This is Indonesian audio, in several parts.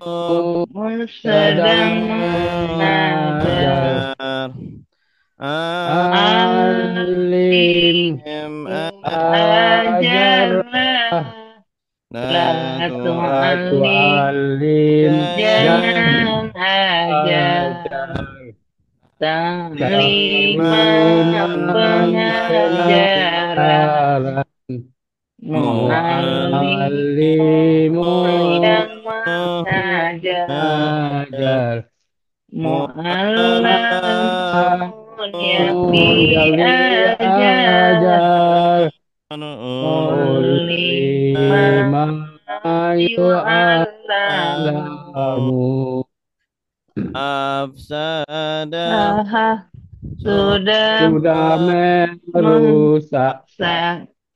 sedang sedang mengajar. mengajar. Alim Alim ajarlah, la tu'alim, jangan Tu'alim jangan jangan ajar. ajar Taklimat takliman pengajaran, pengajaran muallimun muallimun yang mengajar, ajar muallamun yang muallamun yang diajar, diajar mualliman mualliman yu'allamu. yu'allamu afsada Aha, so sudah sudah merusak merusak,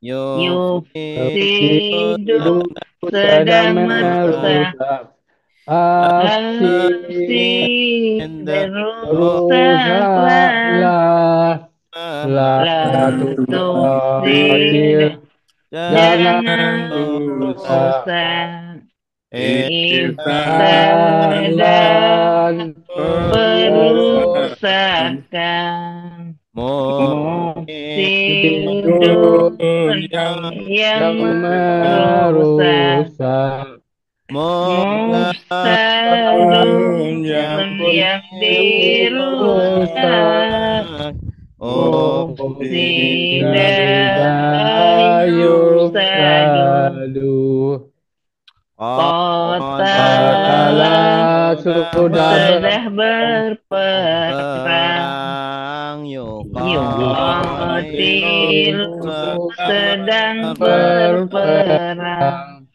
yufsidu yufsidu hidup sedang sedang merusak, merusak aksi aksi berusaklah, rusaklah la la tuqatil tufsid, jangan jangan jangan rusak rusak, ifsada ifsadan perusakan, hidup mufsidun yang yang merusak, merusak mufsadun yang yang dirusak, dirusak. Oh, oh tidak tidak yufsadu. yufsadu Qatala Qatala sudah sudah berperang, perang yuqatilu yuqatilu sedang berperang,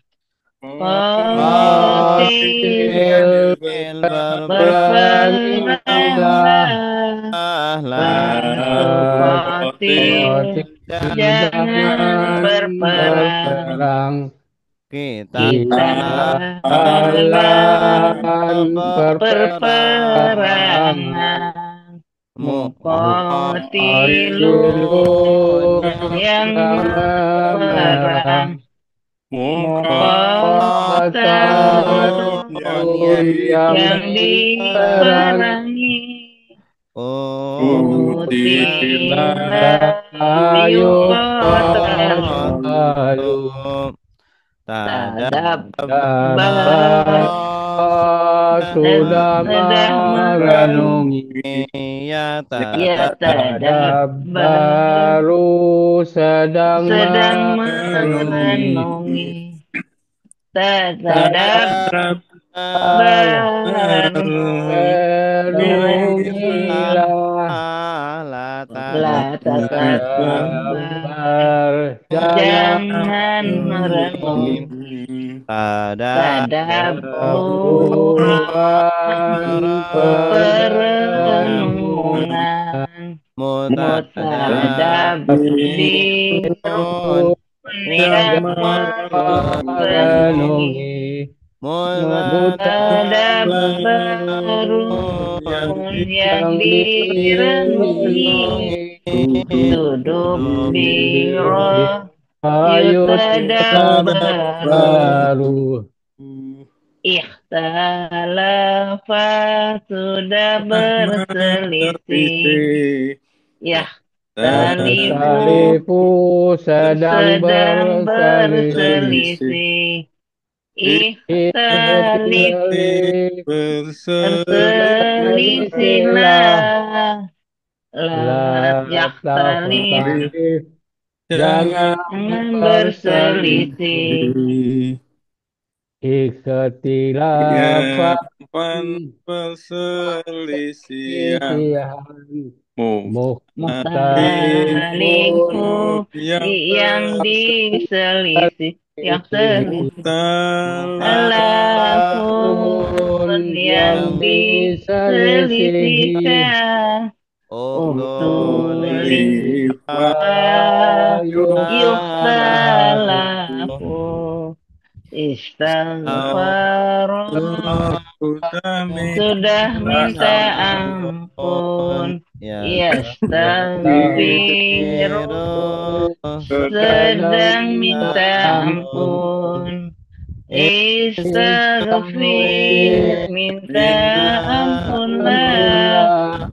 berperang qatil Qatil berperanglah, berperanglah la tuqatil jangan jangan berperang, berperang kita kita halang Hilang perperangan perperangan, Muqatilun muqatilun yang memerang memerang, Muqatalun muqatalun yang yang diperangi diperangi, utilah utilah yuqatalu, Yuqatalu tadabbar Dapat sudah sudah merenung, merenungi ya ya tadabbar baru sedang sedang merenungi merenungi, tadabbar merenungilah, renungilah la tatadabbar sabar jangan jangan merenung, pada tadabburan buruan perenungan perenungan, mutadabbirun itu yang merenungi, merenungi mutadabbarun yang yang direnungi, tuduk direnungi biro ayo yutadabbaru, baru ikhtalafa sudah berselisih, yahtalifu Talifu sedang sedang berselisih berselisih, ikhtalif Ikhtilaf berselisihlah berselisihlah, la La yakhtalif takhtalif jangan jangan berselisih, berselisih Ikhtilafan perselisihan mukhtalifu Mukhtalifun yang diselisih, yang Mukhtalafun salafun yang yang diselisihi diselisihkan, Uhtulifah uktulifa Yukhtalafu yukhtalafu, istighfar sudah minta ampun, ya yastaghfiru taghfiru sedang minta sedang ampun, Istaghfir, minta ampunlah.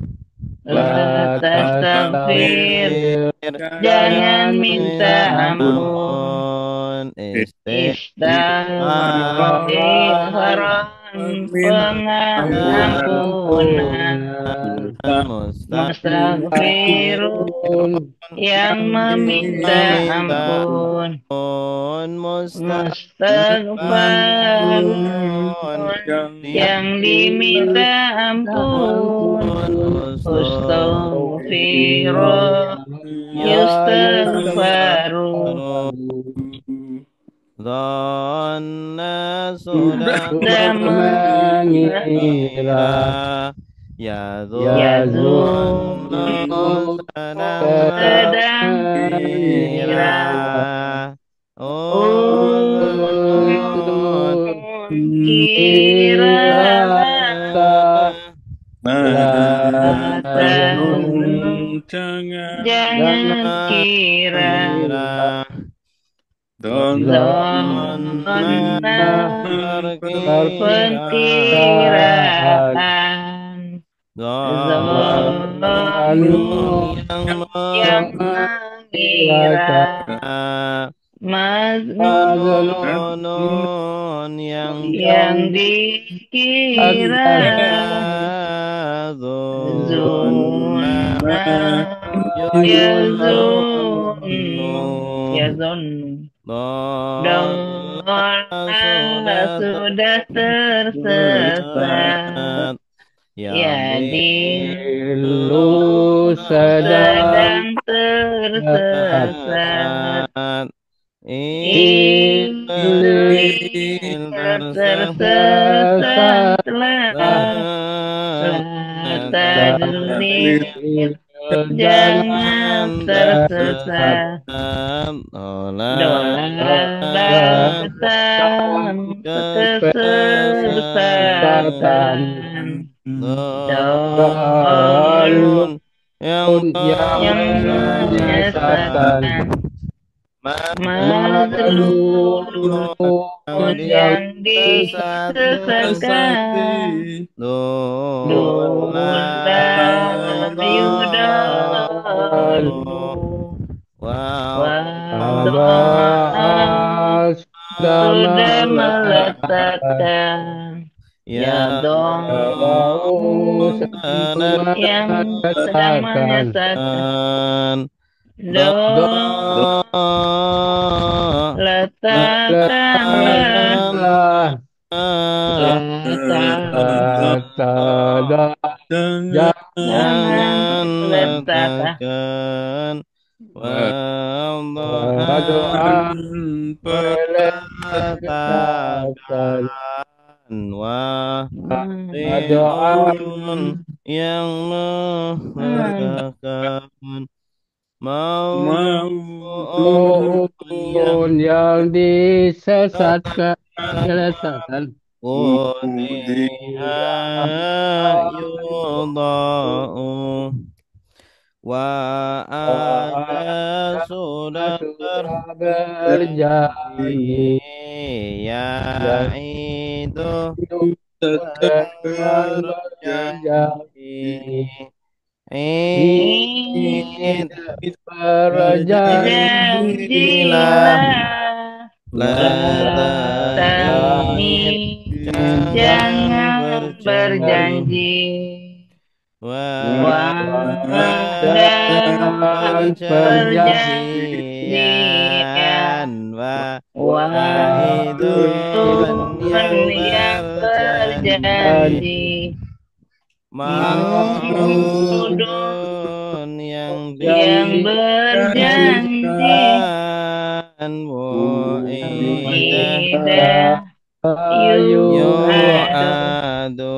La tastaghfir, jangan minta ampun. Istighfaran, pengampunan. Mustaghfirun, yang meminta ampun. Mustaghfarun, yang diminta ampun. Astaghfirullah, yustaghfaru. Dhanna sudah mengira ya Yazunnu sedang mengira. Kira jangan kira perkiraan yang mengira Mazlun yang dikira yazunnu sudah tersesat. Lu sedang tersesat. Jangan tersesat. Kesesatan. Yang menyesatkan. Mazlum yang disesatkan. Sudah meletakkan yang sedang menyesatkan. Letakkanlah jangan letakkan yang meletakkan maupun yang disesatkan yudha'u wa ada sudah berjanji yaitu berjanji berjanjilah jangan berjanji dan perjanjian wahidun yang berjanji maudun yang berjanji mu'idah yu'adu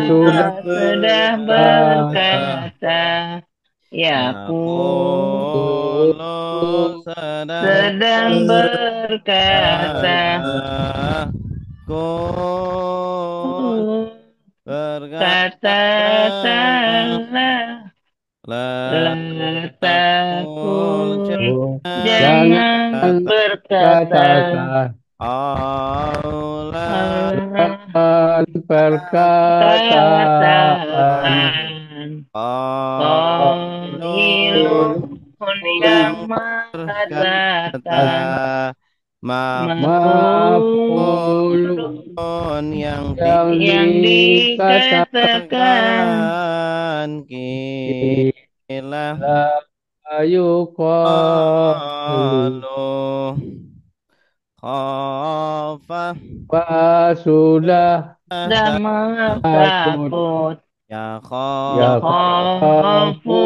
sudah berkata yaqulu sedang berkata katakanlah la takul jangan berkata Allah perkataan Qailun yang berkata mengatakan maf'ul Maf'ulun yang yang dikatakan dikatakan kila la yuqalu qalu khafa sudah sudah takut takut ya ya khafu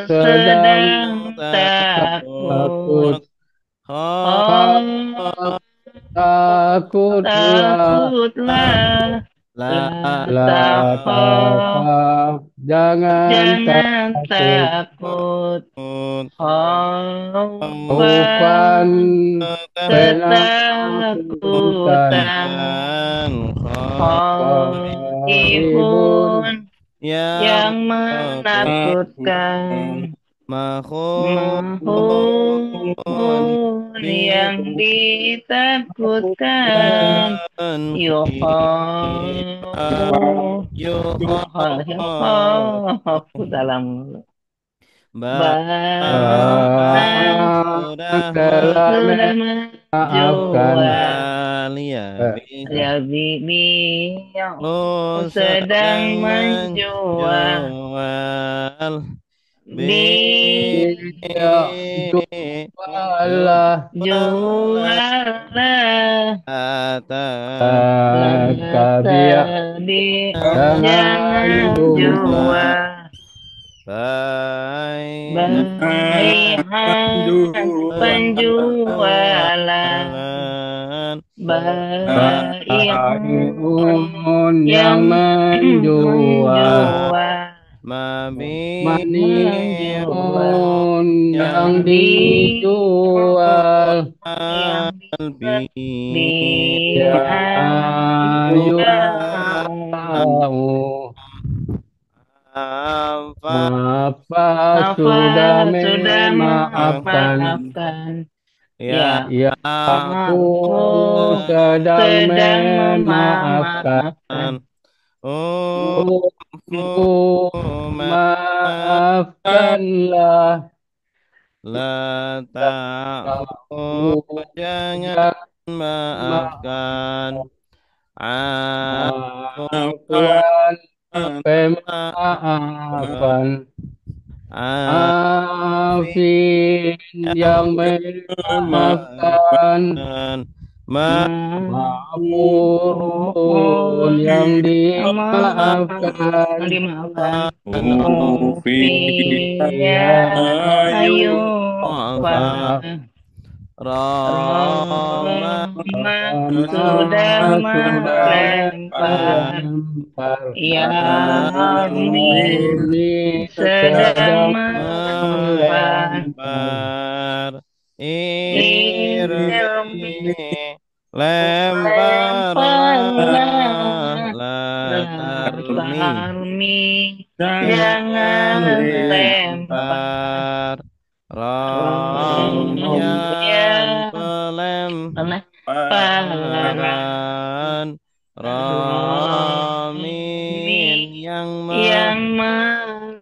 sedang sedang takut takut oh takutlah takutlah la la la takhaf takhaf jangan jangan takut takut bukan khaufan penakutan ketakutan qaribun khaifun yang yang menakutkan mahun mahun yang ditakutkan yukhafu yukhafu dalam ba'an sudah telah sudah memaafkan menjual ya bibi yang lu sedang sedang menjual menjual di dia jualah jualah kabiah tadi jangan jangan jual bai'an penjualan bai'un yang yang menjual menjual menjual mani'un yang yang dijual yang bi ayu apa sudah sudah memaafkan memaafkan ya ya aku aku sedang sedang memaafkan memaafkan Aku maafkanlah la kamu ta'fu jangan jangan maafkan maafkan pemaafan Afin yang memaafkan Maafun yang dimaafkan dimaafkan Ya Ufia ayu Maaf Rama Roma sudah sudah melempar melempar Yarmi Ini sedang sedang melempar lempar Irmi lemparlah lemparlah la tarmi Tarmi jangan jangan lempar lempar rom yang ya para pelemparan Romi ramin yang yang melempar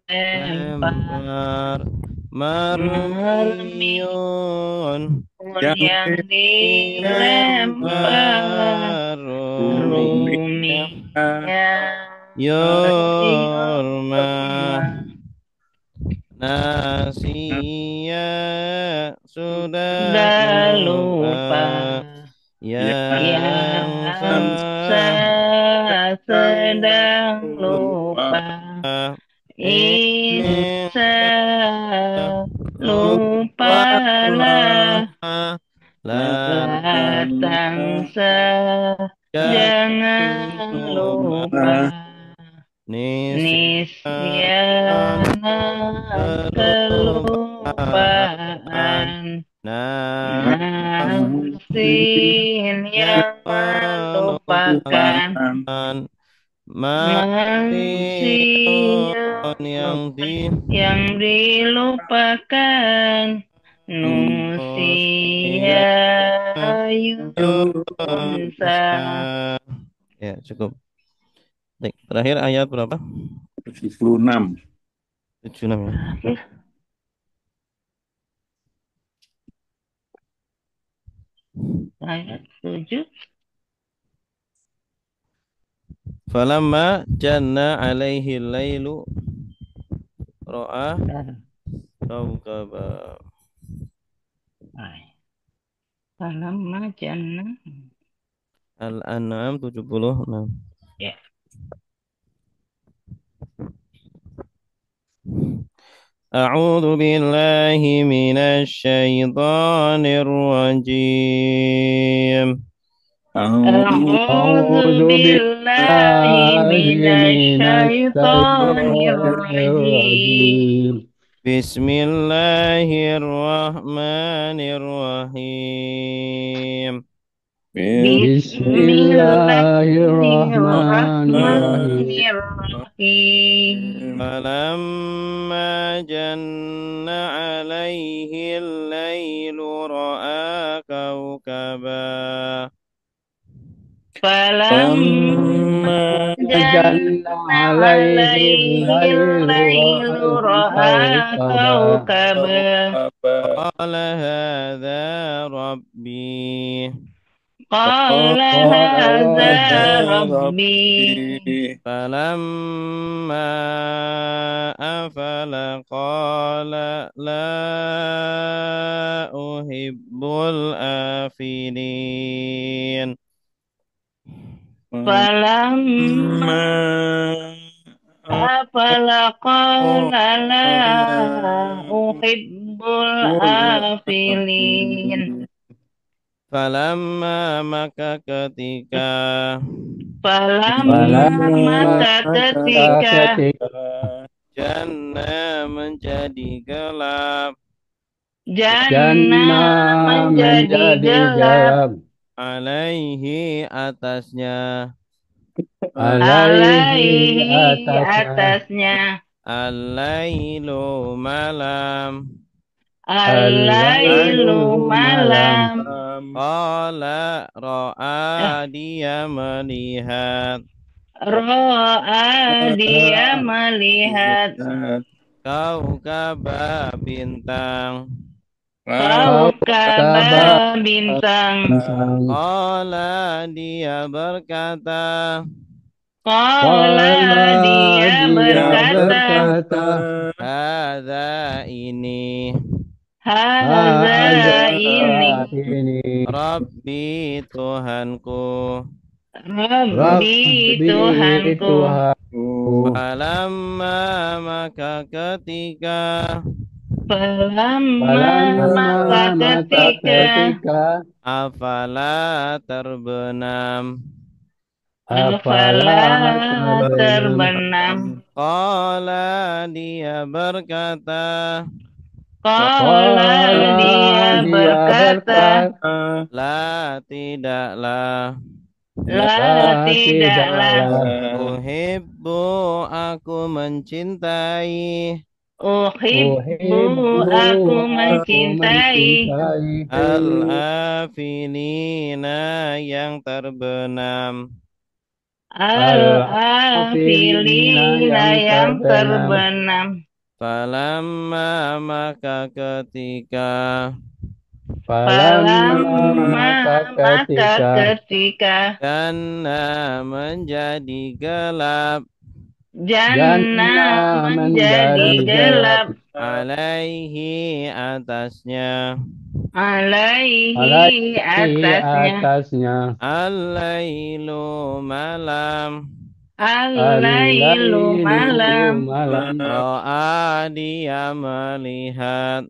melempar Marmi marmiun yang dilempar Rumi yurma Yurma nasia sudah sudah lupa lupa yang yang sedang lupa ingin Isa lupalah lupalah la datang jangan lupa nisyana kelupaan nafsin yang melupakan Maksiun manusia yang dilupakan Nusia Yunsa. Ya, cukup. Baik, terakhir ayat berapa? 76. 76 ya. Ayat 7. Falamma janna alaihi lailu ra'a kawkaba. Falamma janna. Al-An'am 76. Ya. A'udzu billahi minasy syaithanir rajim. A'udzu billahi minasyaitonir rajim. Bismillahirrahmanirrahim. Bismillahirrahmanirrahim. Falamma janna alaihi al-lailu ra'a kawkaba. Falamma janna alaihi al-lailu ra'a kawkaba. Qala hadha rabbi. Qala hadza rabbi. Falamma afala qala la uhibbul afilin. Falamma afala qala la uhibbul afilin. Falamma maka ketika Maka ketika jannah menjadi gelap jannah menjadi gelap alaihi atasnya alaihi atasnya al-lailu malam al-lailu malam. qala ra'a dia melihat Ro'a dia melihat kaukaba bintang kaukaba bintang. qala dia berkata Qala dia berkata, hadza ini hadza ini Rabbi Tuhanku. Rabbi Tuhanku. Falamma maka ketika Maka ketika afala terbenam terbenam. qala dia berkata Qala dia berkata, la tidaklah uhibbu aku mencintai uhibbu aku mencintai al-afilina yang terbenam. al-afilina yang terbenam. Falamma maka ketika Maka ketika jannah menjadi gelap jannah menjadi gelap alaihi atasnya alaihi atasnya al-lailu malam al-lailu malam. ra'a dia melihat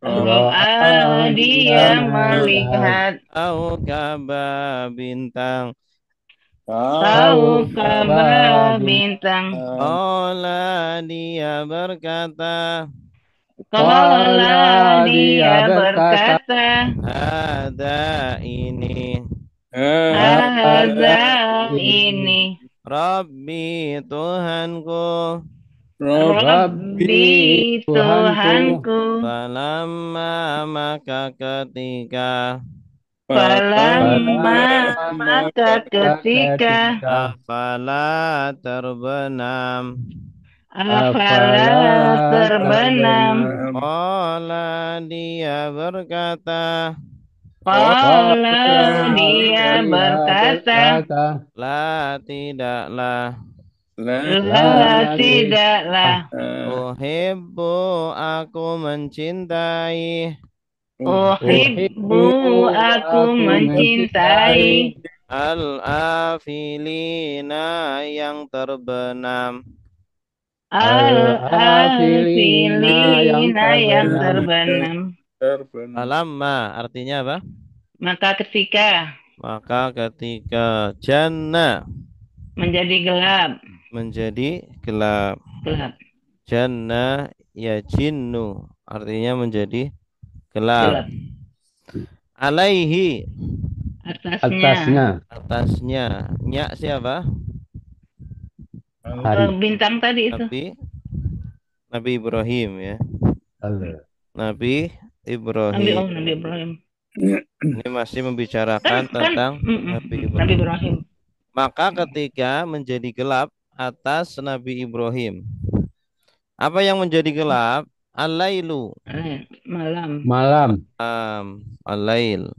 Ro'a dia melihat kaukaba bintang kaukaba bintang. qala dia berkata Qala dia berkata, hadza ini hadza ini Rabbi Tuhanku. Rabbi Tuhanku. Falamma maka ketika Falamma maka ketika afala terbenam afala terbenam qala dia berkata Qala dia berkata la tidaklah La tidaklah uhibbu aku mencintai Uhibbu aku mencintai al-afilina yang terbenam. Al-afilina yang terbenam. Falamma artinya apa? Maka ketika Maka ketika janna menjadi gelap gelap. Gelap Janna ya jinnu artinya menjadi gelap. Gelap Alaihi Atasnya atasnya nya siapa? Bintang tadi itu Nabi Ibrahim ya. Nabi Ibrahim. Nabi Ibrahim Ini masih membicarakan tentang Nabi Nabi Ibrahim. Ibrahim Maka ketika menjadi gelap atas Nabi Ibrahim. Apa yang menjadi gelap? Al-lailu. Malam Al-lail.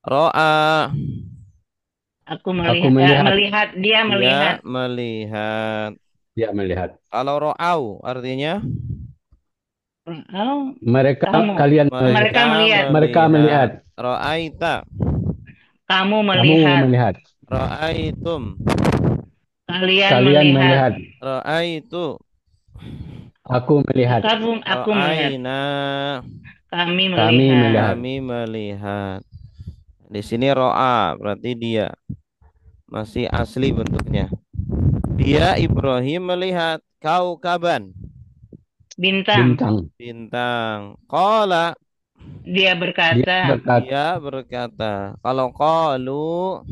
Ro'a. Aku melihat Dia melihat. Kalau ro'au artinya mereka melihat. Ro'aita. Kamu melihat. Ro'aitum. Kalian melihat. Ro'aitu. Aku melihat. Aku melihat. Kami melihat. Di sini ro'a berarti dia masih asli bentuknya. Dia Ibrahim melihat kaukaban. Bintang. Qala dia berkata. Kalau qalu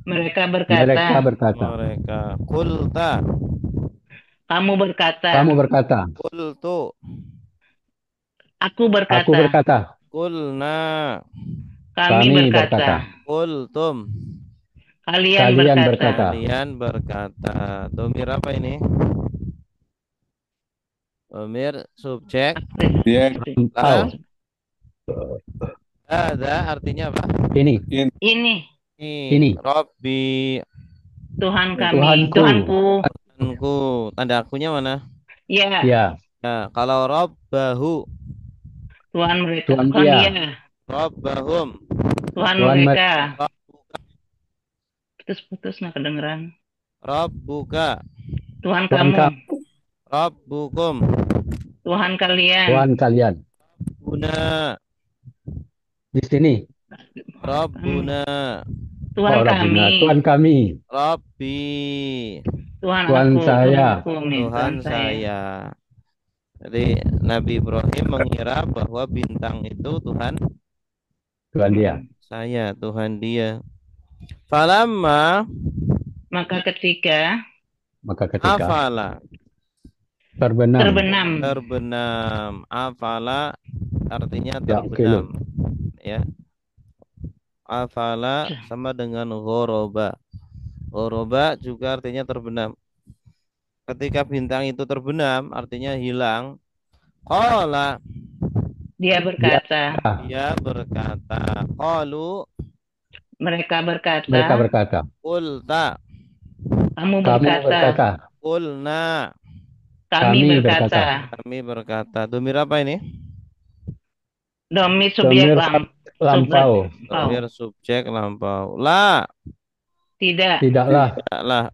mereka berkata. Qulta kamu berkata. Qultu aku berkata. Qulna kami berkata. Qultum kalian berkata. Domir apa ini? Domir subjek. Ada artinya apa? Ini. Robbi. Tuhan kami. Tuhanku. Tanda akunya mana? Ya. Kalau Robbahu. Tuhan mereka. Tuhan dia. Robbahum. Tuhan mereka. Putus nggak kedengeran. Rabbuka. Tuhan kamu. Rabbukum. Tuhan kalian. Buna. Di sini. Rabbuna. Tuhan kami. Rabbi. Tuhan saya. Jadi Nabi Ibrahim mengira bahwa bintang itu Tuhan dia. Tuhan dia. Falamma maka ketika afala terbenam. Afala artinya terbenam. Ya. Afala sama dengan ghoroba. Ghoroba juga artinya terbenam. Ketika bintang itu terbenam artinya hilang. Qala dia berkata. Qalu mereka berkata. Qulta kamu berkata. Qulna kami berkata. Domir apa ini? Domir subjek lampau. Domir subjek lampau. La. Tidaklah.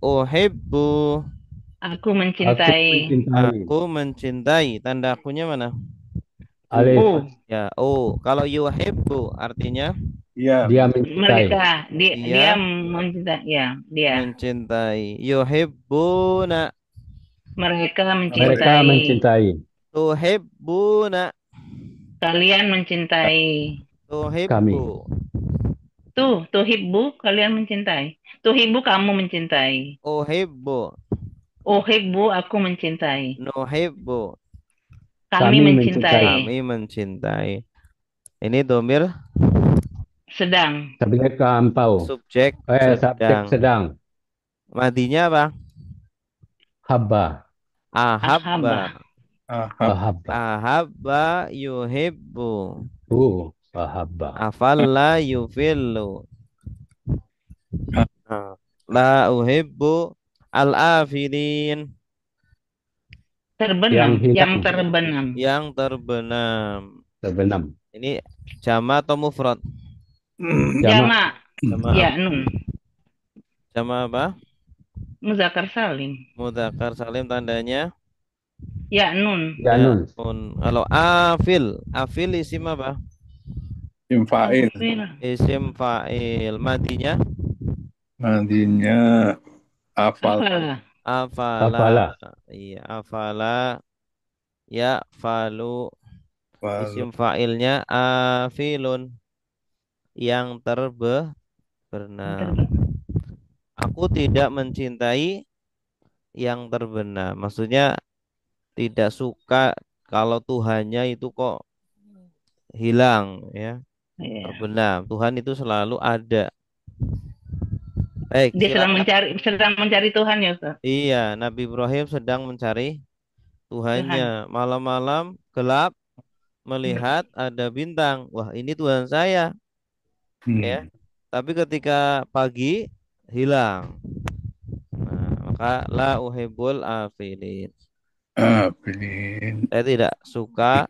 Uhibbu. Aku mencintai. Tanda akunya mana? Alif. Ya, kalau yuhibbu artinya dia mencintai. Dia mencintai. Ya, dia mencintai. Yuhibbuna. Mereka mencintai. Tuhibbuna. Kalian mencintai. Tuhibbu. Tuhibbu kalian mencintai. Tuhibbu kamu mencintai. Uhibbu. Uhibbu, aku mencintai. Nuhibbu, Kami Kami mencintai. kami mencintai. Ini domir Sedang. Subjek lampau. subjek Subjek sedang. sedang. Madinya apa? Habba. Ahabba. Ahabah. Ahab. Ahabba. Ahabba yuhibbu. Ahabba. Afalla yufillu. Nah, la uhibbu al-afilin. Terbenam. Yang hilang. Yang terbenam. Yang terbenam. Terbenam. Ini jama atau mufrad? Jamak. Jama Ya, apa? nun. Jama apa? Muzakkar salim. Mudzakkar salim tandanya Ya, nun. ya Janun. nun. Kalau afil, afil isim apa? Infa'il. Afil. Isim fa'il. Madinya Madinya afal. Afalah. afala. Afala. Iya, afala ya falu. Fal. Isim fa'ilnya afilun yang Yang terbenam. terbenam. Aku tidak mencintai yang terbenam. Maksudnya tidak suka kalau Tuhannya itu kok hilang ya, Ya. terbenam. Tuhan itu selalu ada. Baik, Dia silakan. sedang mencari Tuhan ya, Ustaz. Iya, Nabi Ibrahim sedang mencari Tuhan. Tuhannya. Malam-malam gelap melihat ada bintang. Wah, ini Tuhan saya ya. Tapi ketika pagi hilang. Nah, maka la uhibul afilin. Afilin. Saya tidak suka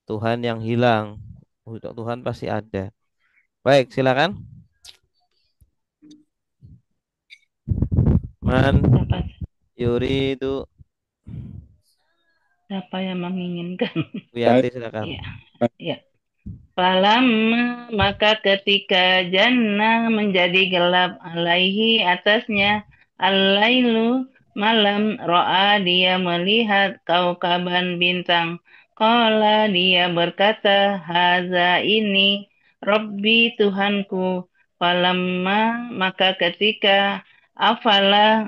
Tuhan yang hilang. Untuk Tuhan pasti ada. Baik, silakan. Man Siapa, yuridu. siapa yang menginginkan? Bu Yanti silakan. Ya. Ya. Falamma, maka ketika jannah menjadi gelap alaihi atasnya al-lailu malam, ro'a dia melihat kaukaban bintang, qala dia berkata haza ini Rabbi Tuhanku. Falamma, maka ketika afala,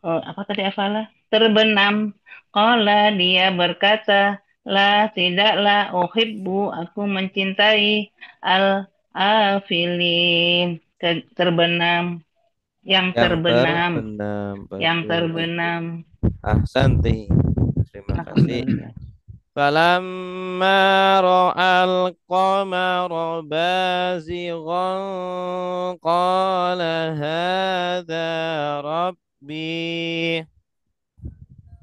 apa tadi afala? Terbenam. Qala dia berkata, la tidaklah uhibbu aku mencintai al-afilin. Terbenam. Yang Yang terbenam. terbenam. Yang Bagus. terbenam. Ahsanti. Terima kasih. Alhamdulillah. Falamma ra'al qamara bazighan qala hadza rabbi.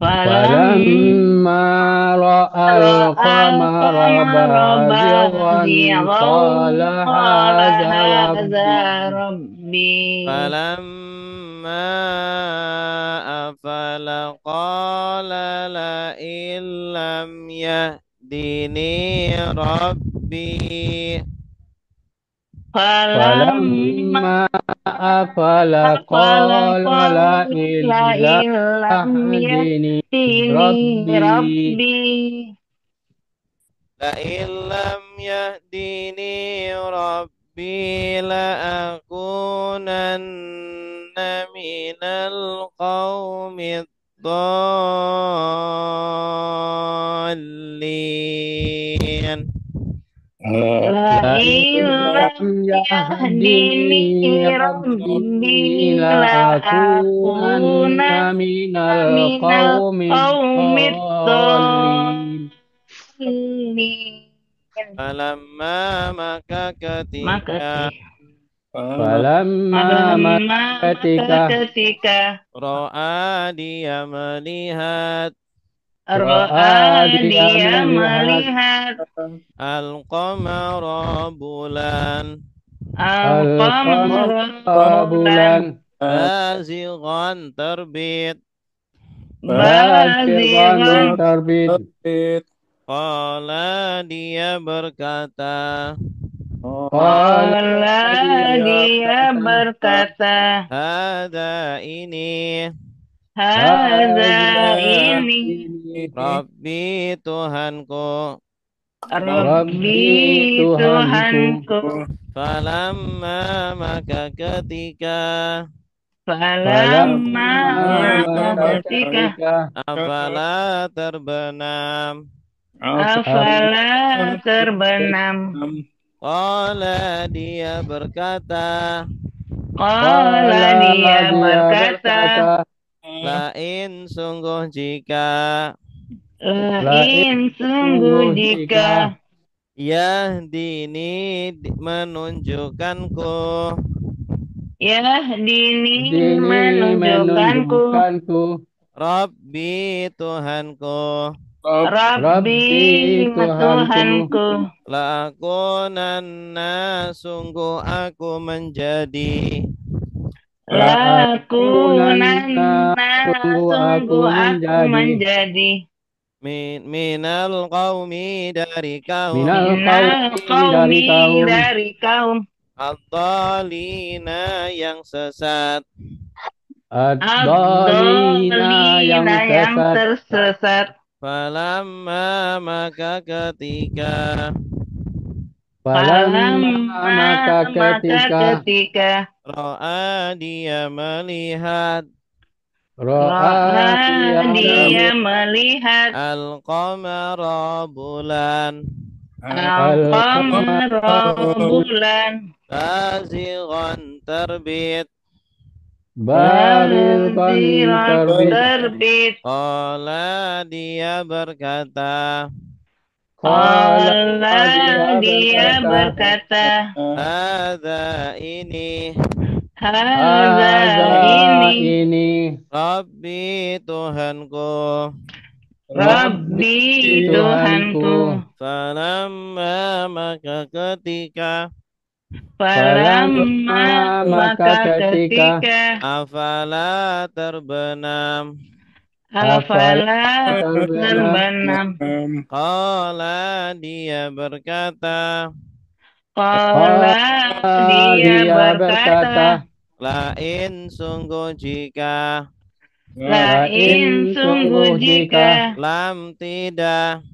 Falam Falamma ra'al qamara al-qamara bazighan bazighan qala qala hadza hadza rabbi. rabbi. Falamma afala qala la illam yahdini rabbi. Falamma Falamma afala afala qala la qala illa illam ahdini yahdini rabbi. rabbi. La illam yahdini rabbi la akunanna minal qawmi dhalin. La La illam illam yahdini yahdini rabbi rabbi la la akuna akunanna minal minal qawmi qaumid dhalin. dhalin. Falamma maka Maka ketika Falamma Falamma, maka ketika ketika ro'a dia melihat ro'a ra'a dia dia melihat melihat al-qamara bulan al-qamara al-qamara bulan bulan bazighan terbit. bazighan bazighan. terbit. Qala dia berkata Qala Qala dia dia berkata, berkata, Hada ini hadza hadza ini ini Rabbi Tuhanku. Rabbi Rabbi Tuhanku. Tuhanku. Falamma maka ketika Falamma maka maka ketika ketika afala terbenam afala terbenam qala dia berkata qala dia berkata lain sungguh jika lain sungguh jika yahdini menunjukkanku yahdini dini menunjukkanku menunjukkanku Rabbi Tuhanku Rabbi Tuhanku lakunanna sungguh aku menjadi lakunanna sungguh sungguh aku menjadi menjadi minal qaumi dari kaum minal minal qaumi qaumi dari kaum ad-dhalina yang sesat ad-dhalina yang yang sesat. tersesat falamma maka ketika Falamma maka ketika ro'a dia melihat ro'a dia melihat al-qamara bulan al-qamara bulan bazighan terbit barizqan terbit. terbit qala dia berkata qala dia dia berkata hadza ini hadza ini Rabbi Tuhanku Rabbi Tuhanku falamma maka ketika falamma maka ketika afala terbenam afala terbenam qala dia berkata qala dia berkata lain sungguh jika lain sungguh jika lam tidak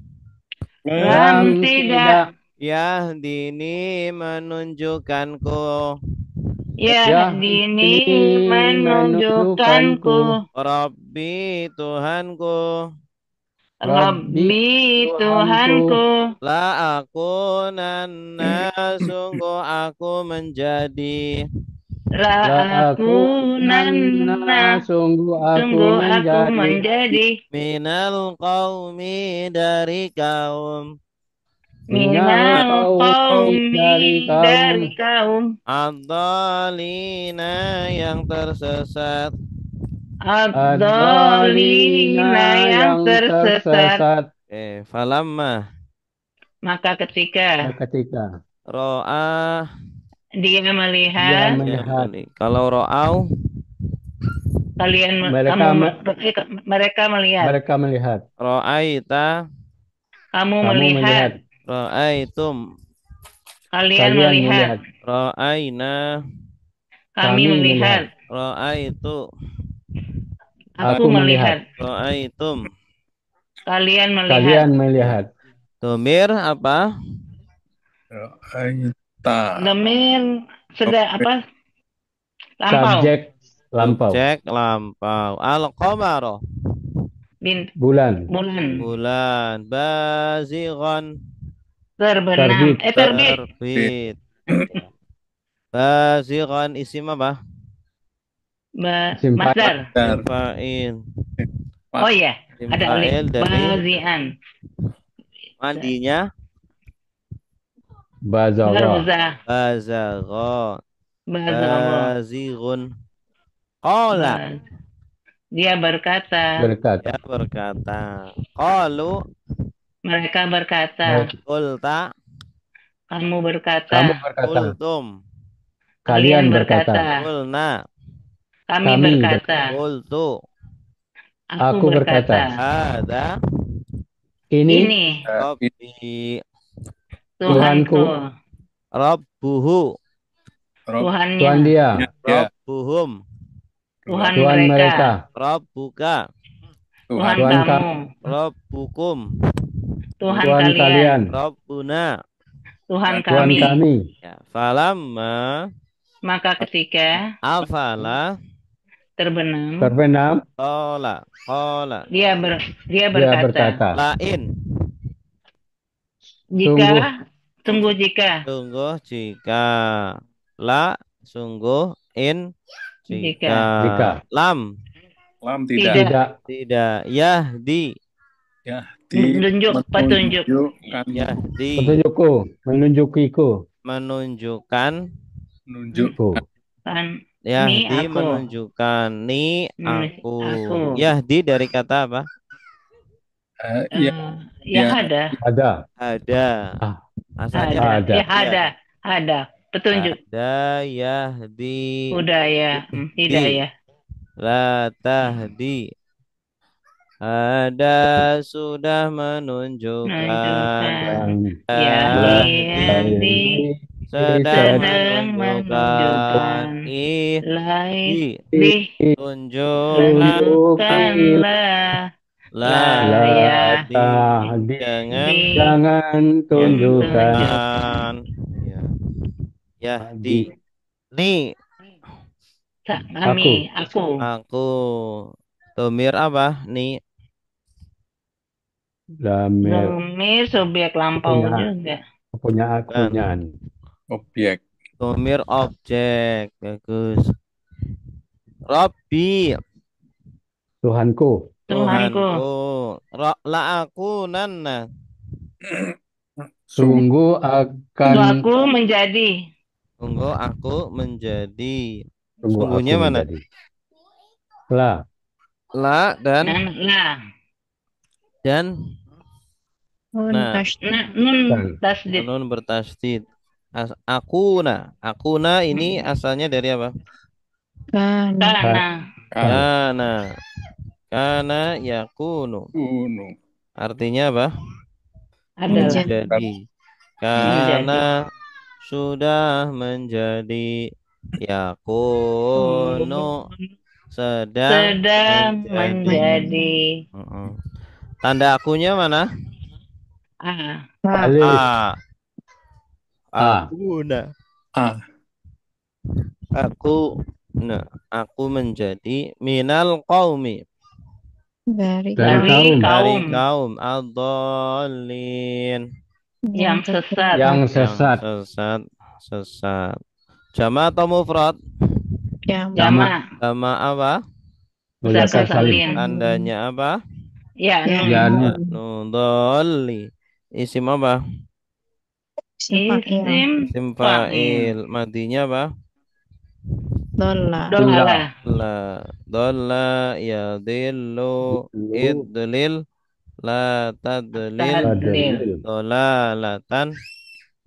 yahdini menunjukkanku yahdini menunjukkanku Rabbi Tuhanku Rabbi Tuhanku la akunanna sungguh aku menjadi sungguh aku menjadi minal qaumi dari kaum minal qaumi dari kaum ad-dhalina yang tersesat ad-dhalina yang tersesat. Falamma Maka ketika ro'a dia melihat kalau ro'au mereka melihat ro'aita kamu melihat ro'aitum kalian melihat ro'aina kami melihat ro'aitu aku melihat ro'aitum kalian melihat domir apa domir lampau subjek lampau al-qamara bulan bazighan terbit bazighan isim apa masdar fa'il oh ya ada alif bazian mandinya bazagha bazighun qala dia berkata qalu mereka berkata qulta kamu berkata qultum kalian berkata qulna kami berkata qultu aku berkata ada ini Rabbi Tuhanku Rabbuhu Tuhan dia Rabbuhum Tuhan mereka Rabbuka Tuhan kamu Rabbukum Tuhan kalian Rabbuna Tuhan kami ya falamma maka ketika afala terbenam. Terbenam. Qala. Dia Dia berkata, berkata. Lain. jika, Sungguh. sungguh jika, Sungguh jika. La. Sungguh. In. Jika. Jika. Lam. Lam tidak. Tidak. Tidak. Yahdi. petunjuk, Menunjukkan. Yahdi. Petunjukku. Menunjukiku. Menunjukkan. Ku. kan, ni Yahdi aku, menunjukkan. Ni aku. aku, Yahdi dari kata apa? Ya, ya ya, ada, Ada. Ada. Ah, Asalnya ada. iya. petunjuk, Ada Yahdi. budaya, hidayah, La tahdi. Ada sudah menunjukkan. menunjukkan, Yang Yahdi Sedang sedang menunjukkan, menunjukkan. lain, Di. Tunjukkan. tunjukkanlah, La layah, tahdi. jangan Jangan tunjukkan. tunjukkan. Ya. Yahdi. Ni. kami, aku, Aku. Domir apa? Ni. Lamir. Zumir subjek lampau juga. Kan. Kepunyaan. objek. Domir objek. Bagus. Robbi. Tuhanku. Tuhanku, La aku nana. Sungguh sungguh akan. aku menjadi, Sungguh aku menjadi. Sungguh aku Sungguhnya mana? menjadi. La. La dan nah, nah. nun tasdid, Nun bertasdid. Akuna ini asalnya dari apa? karena, Kana. Kana yakunu. Artinya apa? adalah, Menjadi. Karena sudah menjadi. Yakunu sedang menjadi. Tanda akunya mana? Alif. Akuna. Aku menjadi minal qaumi. Dari kaum ad-dallin Yang sesat. Sesat. Jama atau mufrad? Jama. Jama apa? Muzakkar salim. Tandanya apa? Ya, nun. Dhalli. Isim apa? Isim fa'il. Madinya apa? Dolla ya dillu idlil la tadlil dolalatan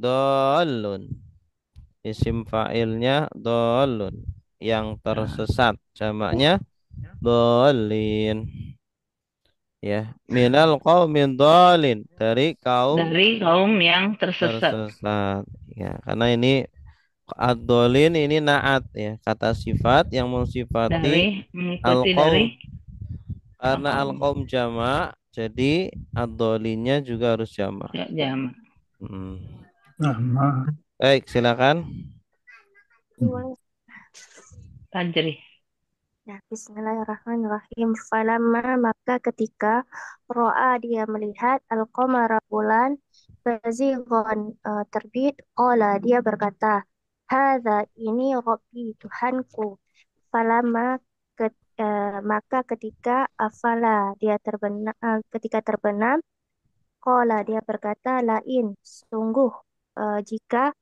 dollun. Isim fa'ilnya dollun yang tersesat, jamaknya dolin. Ya, minal qaumin dolin dari kaum yang tersesat. Ya, karena ini ad-dolin ini naat ya, kata sifat yang mensifati al-qaum. Karena al-qaum jama', jadi ad-dolinnya juga harus jama'. Jama'. Baik, silakan. Tajri. Ya, Bismillahirrahmanirrahim. Falamma maka ketika ro'a dia melihat al-qamara bulan bazighan terbit, qala dia berkata, hadza ini Rabbi Tuhanku. Falamma maka ketika afala dia terbenam, ketika terbenam, qala dia berkata, lain sungguh jika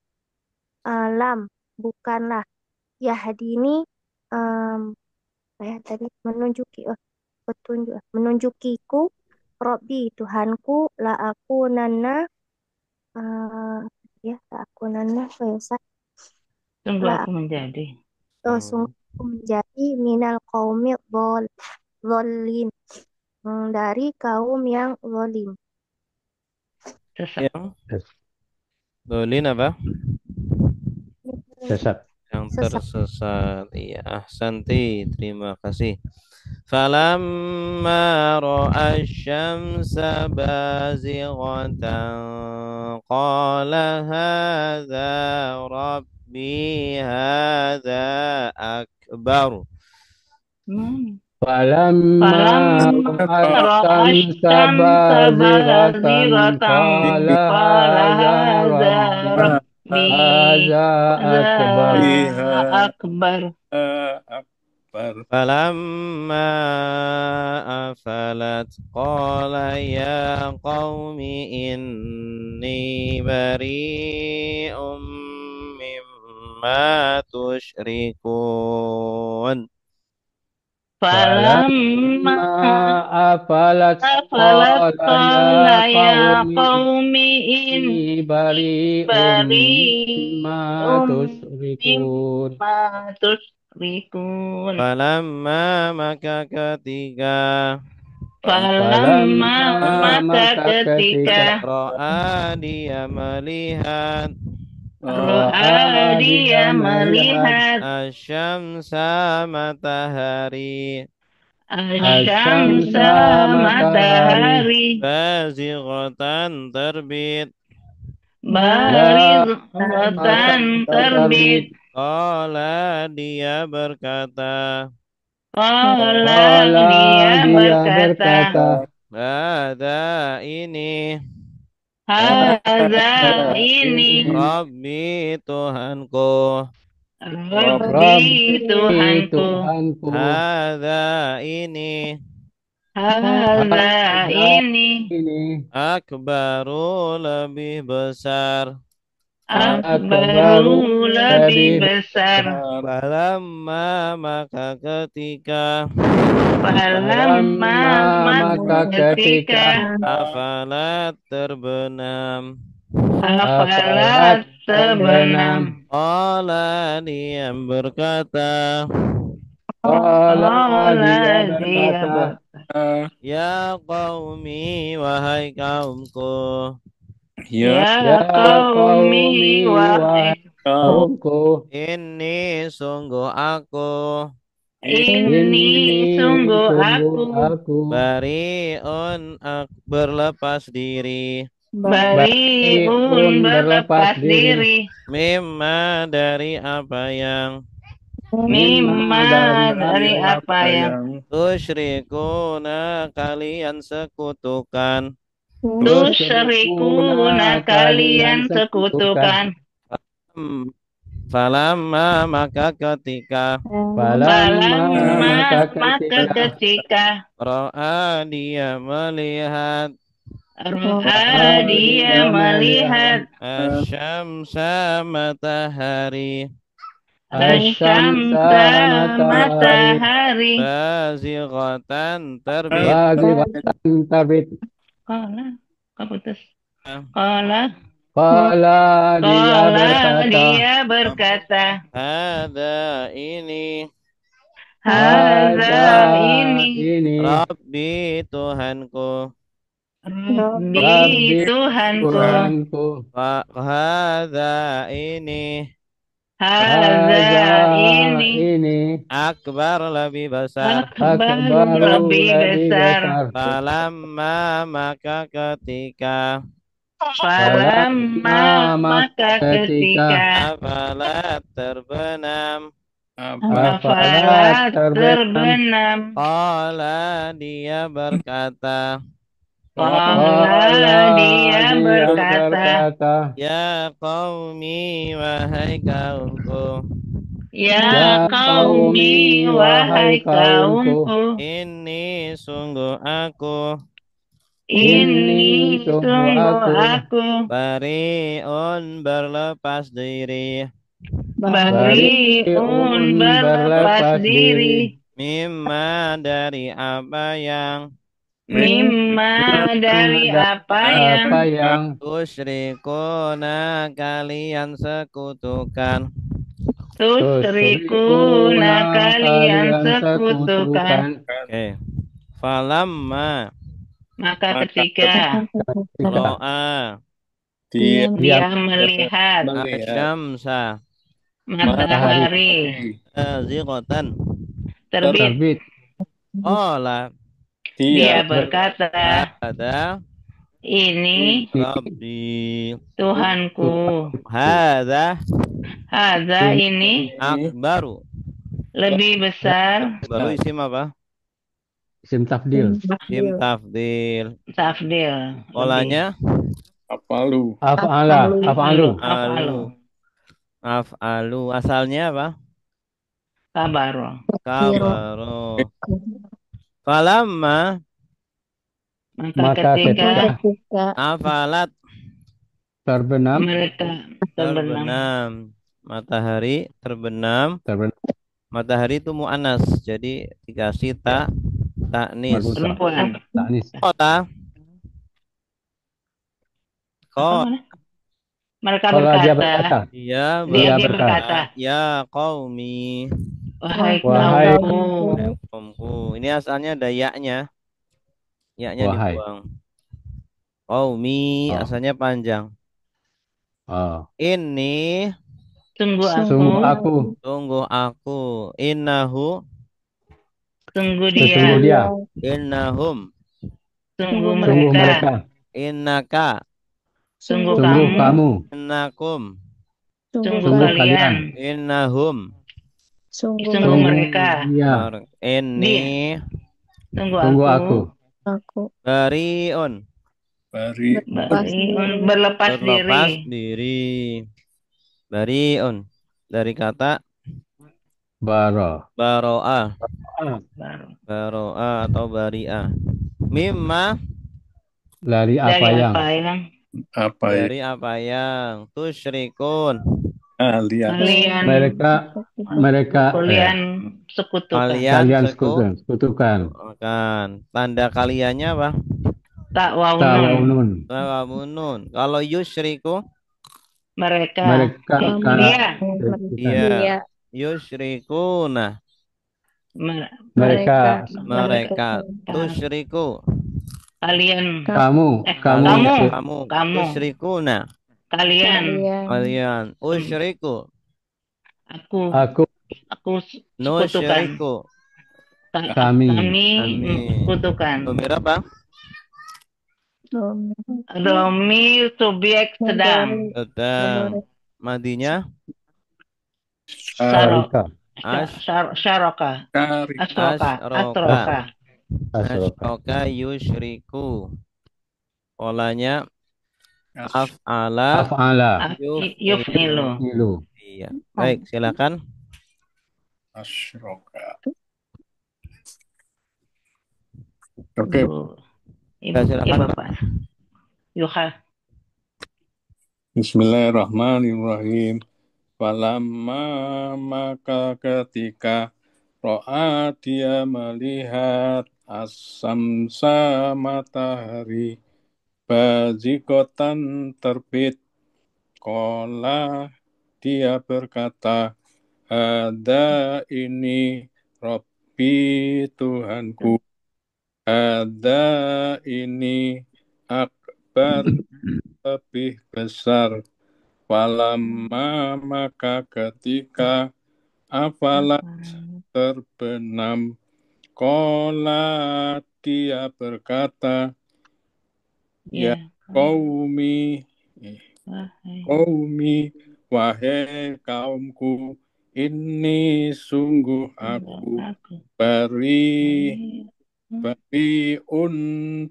lam bukanlah yahdini tadi menunjukiku Robbi Tuhanku la aku nana sungguh aku menjadi sungguh aku menjadi minal qaumi dhalin dari kaum yang zalim. Yang dolin apa? Sesat. Yang tersesat. Iya, ahsanti. Terima kasih. Falamma ra'a asy-syamsa bazighatan qala hadza rabbi hadza akbar. Falamma Falam astamsa bazigatan qala hadza rabbi hadza akbar. akbar. akbar. Falamma afalat qala ya qaumi inni bari'um mimma tusyrikun. Falamma afalat afalat qala ya qala ya qaumi qaumi bari'um mimma tusyrikun. mimma tusyrikun. Falamma maka ketika Falamma maka ketika ra'a dia melihat ro'a dia melihat asyamsa matahari asyamsa matahari bazighatan terbit barizatan terbit. qala dia berkata Qala dia berkata hadza ini hadza ini Rabbi Tuhanku Rabbi Tuhanku hadza ini hadza ini akbaru lebih besar akbaru lebih besar. Falamma maka ketika Falamma maka ketika afalat terbenam afalat terbenam qala dia berkata qala dia berkata ya qaumi wahai kaumku ya qaumi wahai kaumku ini sungguh aku ini sungguh aku bariun berlepas diri bariun berlepas diri mimma dari apa yang tusyrikuna kalian sekutukan falamma maka ketika ro'a dia melihat asyamsa matahari bazighatan terbit Qala dia berkata hadza ini Rabbi Tuhanku hadza ini akbar lebih besar falamma maka ketika afalat terbenam qala dia berkata ya qaumi wahai kaumku ini sungguh aku bariun berlepas diri mimma dari apa yang tusyrikuna kalian sekutukan Oke. Falamma maka ketika ro'a dia melihat asyamsa matahari bazighatan terbit, qala dia berkata hadza ini Rabbi Tuhanku hadza hadza ini akbaru Lebih besar. Baru isim apa? Isim tafdil. Isim tafdil. Tafdil. Polanya Apalu. Af'ala. Af'alu. Afalu. Af'alu. Asalnya apa? Kabaro. Kabaro. Falamma Maka ketika afalat terbenam. mereka terbenam. terbenam. Matahari terbenam. Terbenam. Matahari itu mu'anas. Jadi dikasih taknis. Marbuta. Perempuan. Taknis. Kota. Apa mana? Mereka Kalau dia berkata, berkata. Dia dia berkata. berkata, ya qaumi. wahai Wahai kaumku. Ini asalnya ada yaknya. Yaknya Wahai. dibuang. Qaumi Oh. asalnya panjang. Oh. Ini Sungguh Sungguh aku. tunggu aku. Innahu Sungguh Sesungguh dia. dia. innahum. Sungguh Sungguh mereka. mereka. Innaka Sungguh Sungguh kamu. kamu. innakum. Sungguh Sungguh kalian. Innahum. Sungguh mereka. Iya. Ini Sungguh Sungguh aku. bariun. Berlepas Berlepas diri. diri. Bariun. Dari kata Baro. baro'ah. Baru. Baro'ah atau bari'ah. Mimma Dari apa Dari yang. Apa ya? dari apa yang tusyrikun. Kalian. Mereka. Kalian sekutukan. Kalian sekutukan. Tanda kaliannya apa? Ta'wawunun. Tawamunun. Kalau yusyriku Mereka. dia yusyrikuna. Mereka. Tusyriku. Kalian. Kamu. Kamu. Kamu. Tusyrikuna. Kalian. Usyriku. Aku sekutukan. Nusyriku. Kami. Sekutukan. Domir apa? Domi subjek sedang. Madinya Syaraka. asroka. Asroka. Asroka yusyriku. Polanya af'ala Yuf'ilu. Iya. Baik, silakan. Asroka. Oke. Silakan, Pak. Yuha. Bismillahirrahmanirrahim. Falamma maka ketika ro'a dia melihat as-samsa matahari bazikotan terbit, qala dia berkata, ada ini Rabbi Tuhanku, ada ini akbar lebih besar. Falamma maka ketika afalat terbenam, qala dia berkata, ya qaumi wahai kaumku, ini sungguh aku bariun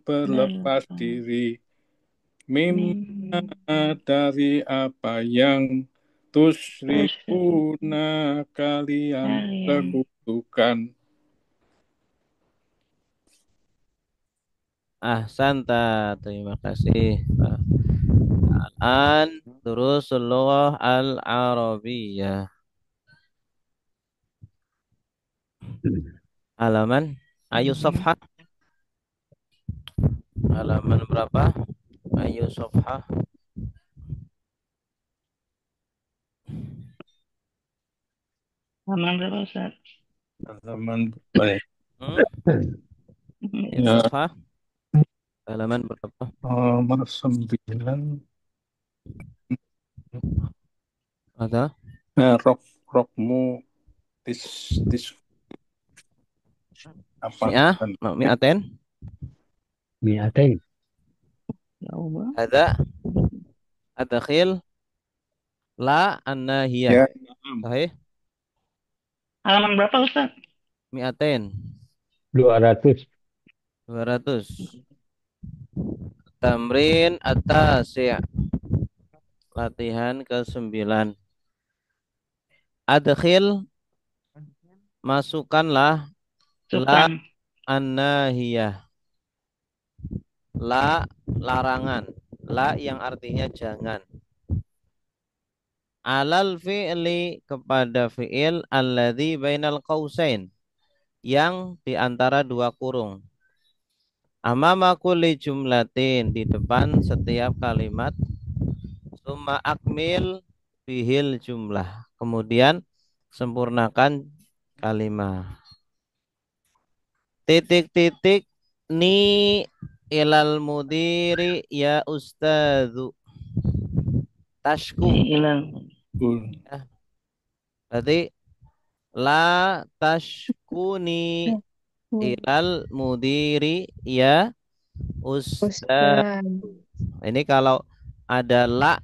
berlepas diri, mimma dari apa yang tusyrikuna kalian sekutukan. Ahsanta, terima kasih. An Durusullah al-Arabiyah. Halaman ayu safhah. Halaman berapa? Ayu safhah. Halaman berapa, Ustaz? Halaman berapa? Ya. Safhah. Halaman berapa? Nomor 9. Ada? Rokmu tis apa? Mi'aten? Ada khil la an-nahiyah. Ya. Sahih? Halaman berapa Ustaz? Mi'aten. 200. 200. Tamrin at-tasi'. Latihan ke-9. Adkhil, masukkanlah la Sukan. an-nahiyah. La larangan. La yang artinya jangan. Alal fi'li, kepada fi'il alladzi bainal qausain, yang di antara dua kurung. Amama kulli jumlatin, di depan setiap kalimat. Summa akmil bihil jumlah, kemudian sempurnakan kalimat. Titik-titik ni ilal mudiri ya ustadzu. Tashku. Ilal. Ya. Berarti la tashkuni ilal mudiri ya ustadz. Ini kalau ada la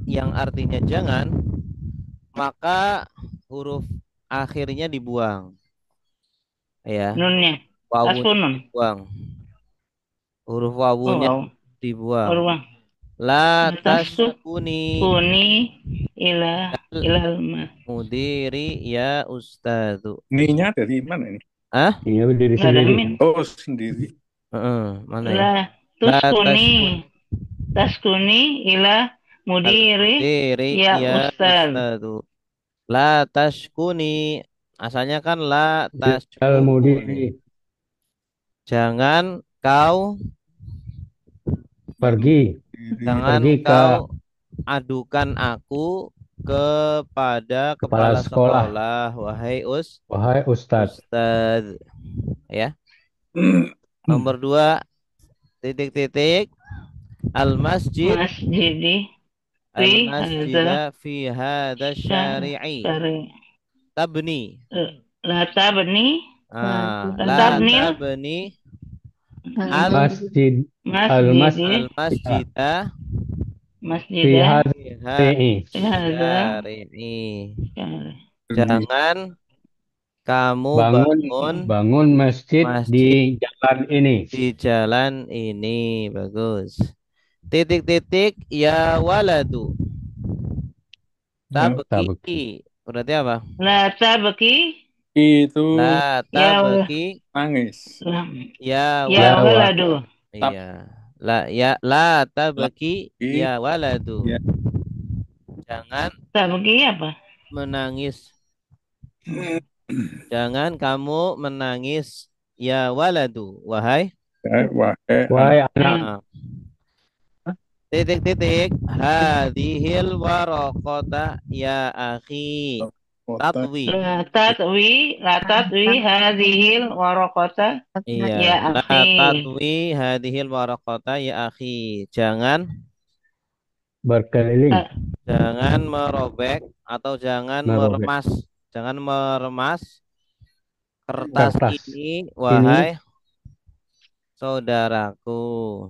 yang artinya jangan, maka huruf akhirnya dibuang. Ya. Nunnya. Wawunya Asfunun. dibuang. Huruf Oh, wawunya wow. dibuang. Beruang. La Tasku tashkuni kuni ilal mudiri ya ustadzu. Ninya dari mana ini? Ah? Iya, berdiri Nggak ada sendiri. min. Oh, sendiri. Mana ya? La La taskuni ila mudiri mudiri ya ya ustaz. ustadzu. La tashkuni, asalnya kan la Al tashkuni. mudiri Jangan kau pergi. Jangan Pergi ke kau adukan aku kepada kepala sekolah. sekolah, wahai Wahai Ustadz. Ustadz. Ya. Nomor 2, titik-titik. Al-masjid. Masjidi Al-masjida fi hadha syari'i. Tabni. La tabni. La tabni Masjid. Masjidi. al-masjida Fi hadhihi. syari'i. Jangan kamu bangun masjid di jalan ini. Di jalan ini. Bagus. Titik-titik ya waladu. Tabki. Berarti apa? La tabki. Itu La tabki. nangis. Ya waladu. Iya. La tabki ya waladu. Ya. Jangan tabki apa? Menangis. Jangan kamu menangis ya waladu, wahai anak. Titik-titik hadhil waraqata ya akhi. Tatwi hadhil waraqata ya akhi. Tatwi hadhil waraqata ya akhi. Jangan berkeliling. Jangan merobek atau jangan meremas. Jangan meremas kertas ini, wahai saudaraku.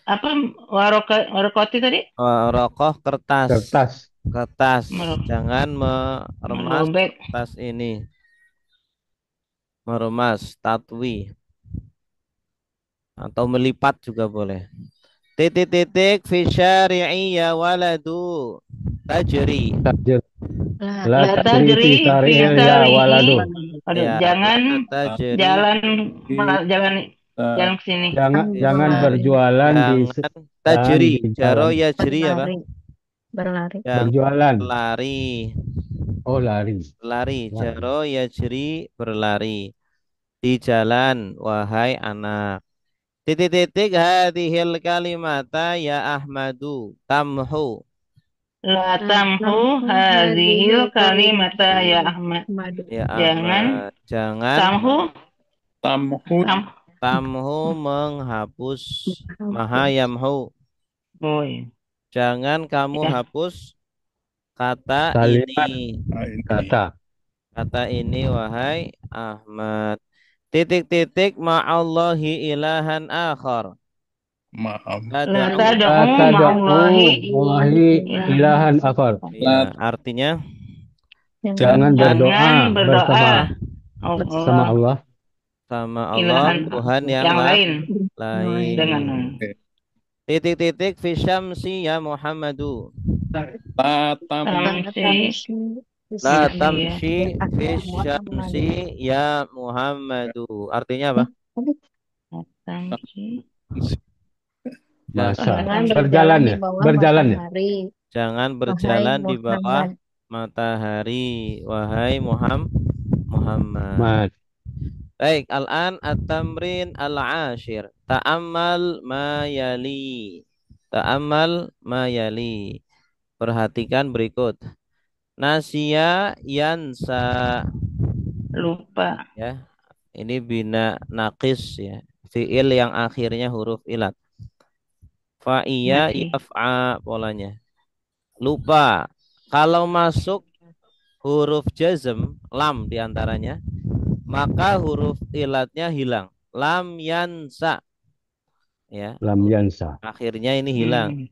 Apa warokoti tadi? Warokoh kertas. Jangan meremas merobek kertas ini. Meremas, tatwi. Atau melipat juga boleh. Titik-titik fi syari'i ya waladu. Tajri. La tajri ya waladu. Jangan jalan ke sini. Jangan berjualan di tajri. Jaro ya jeri apa? Berlari. Berjualan. Lari. Oh, lari. Lari. Jaro ya jeri, berlari. Di jalan, wahai anak. Titik-titik hadhil kalimata ya Ahmadu. Tamhu. La tamhu hadhil kalimata ya Ahmad. Ya Ahmad. Jangan tamhu menghapus. Maha yamhu. Jangan kamu hapus kata ini. Kata ini, wahai Ahmad. Titik-titik ma'allahi ilahan akhar. La tad'u ma'allahi ilahan akhar. Ya, artinya Jangan berdoa bersama sama Allah Allah sama Allah ilahan Tuhan yang yang lain lain. dengan Titik-titik fi syamsi ya Muhammadu. tamsi La ya tamshi fi syamsi ya Muhammadu. Artinya apa? tamsi masa Jangan berjalan ya, berjalan ya. Jangan berjalan di bawah matahari, wahai Muhammad. Mat. Baik, al-an at-tamrin al-ashir. Ta'ammal ma yali. Ta'ammal ma yali. Perhatikan berikut. Nasya yansa. lupa Ya, ini bina naqis ya. Fiil yang akhirnya huruf ilat. Fa'iya nasi yaf'a polanya. Lupa. Kalau masuk huruf jazm, lam diantaranya, maka huruf ilatnya hilang. Lam yansa. Ya, Lam yansa. akhirnya ini hilang.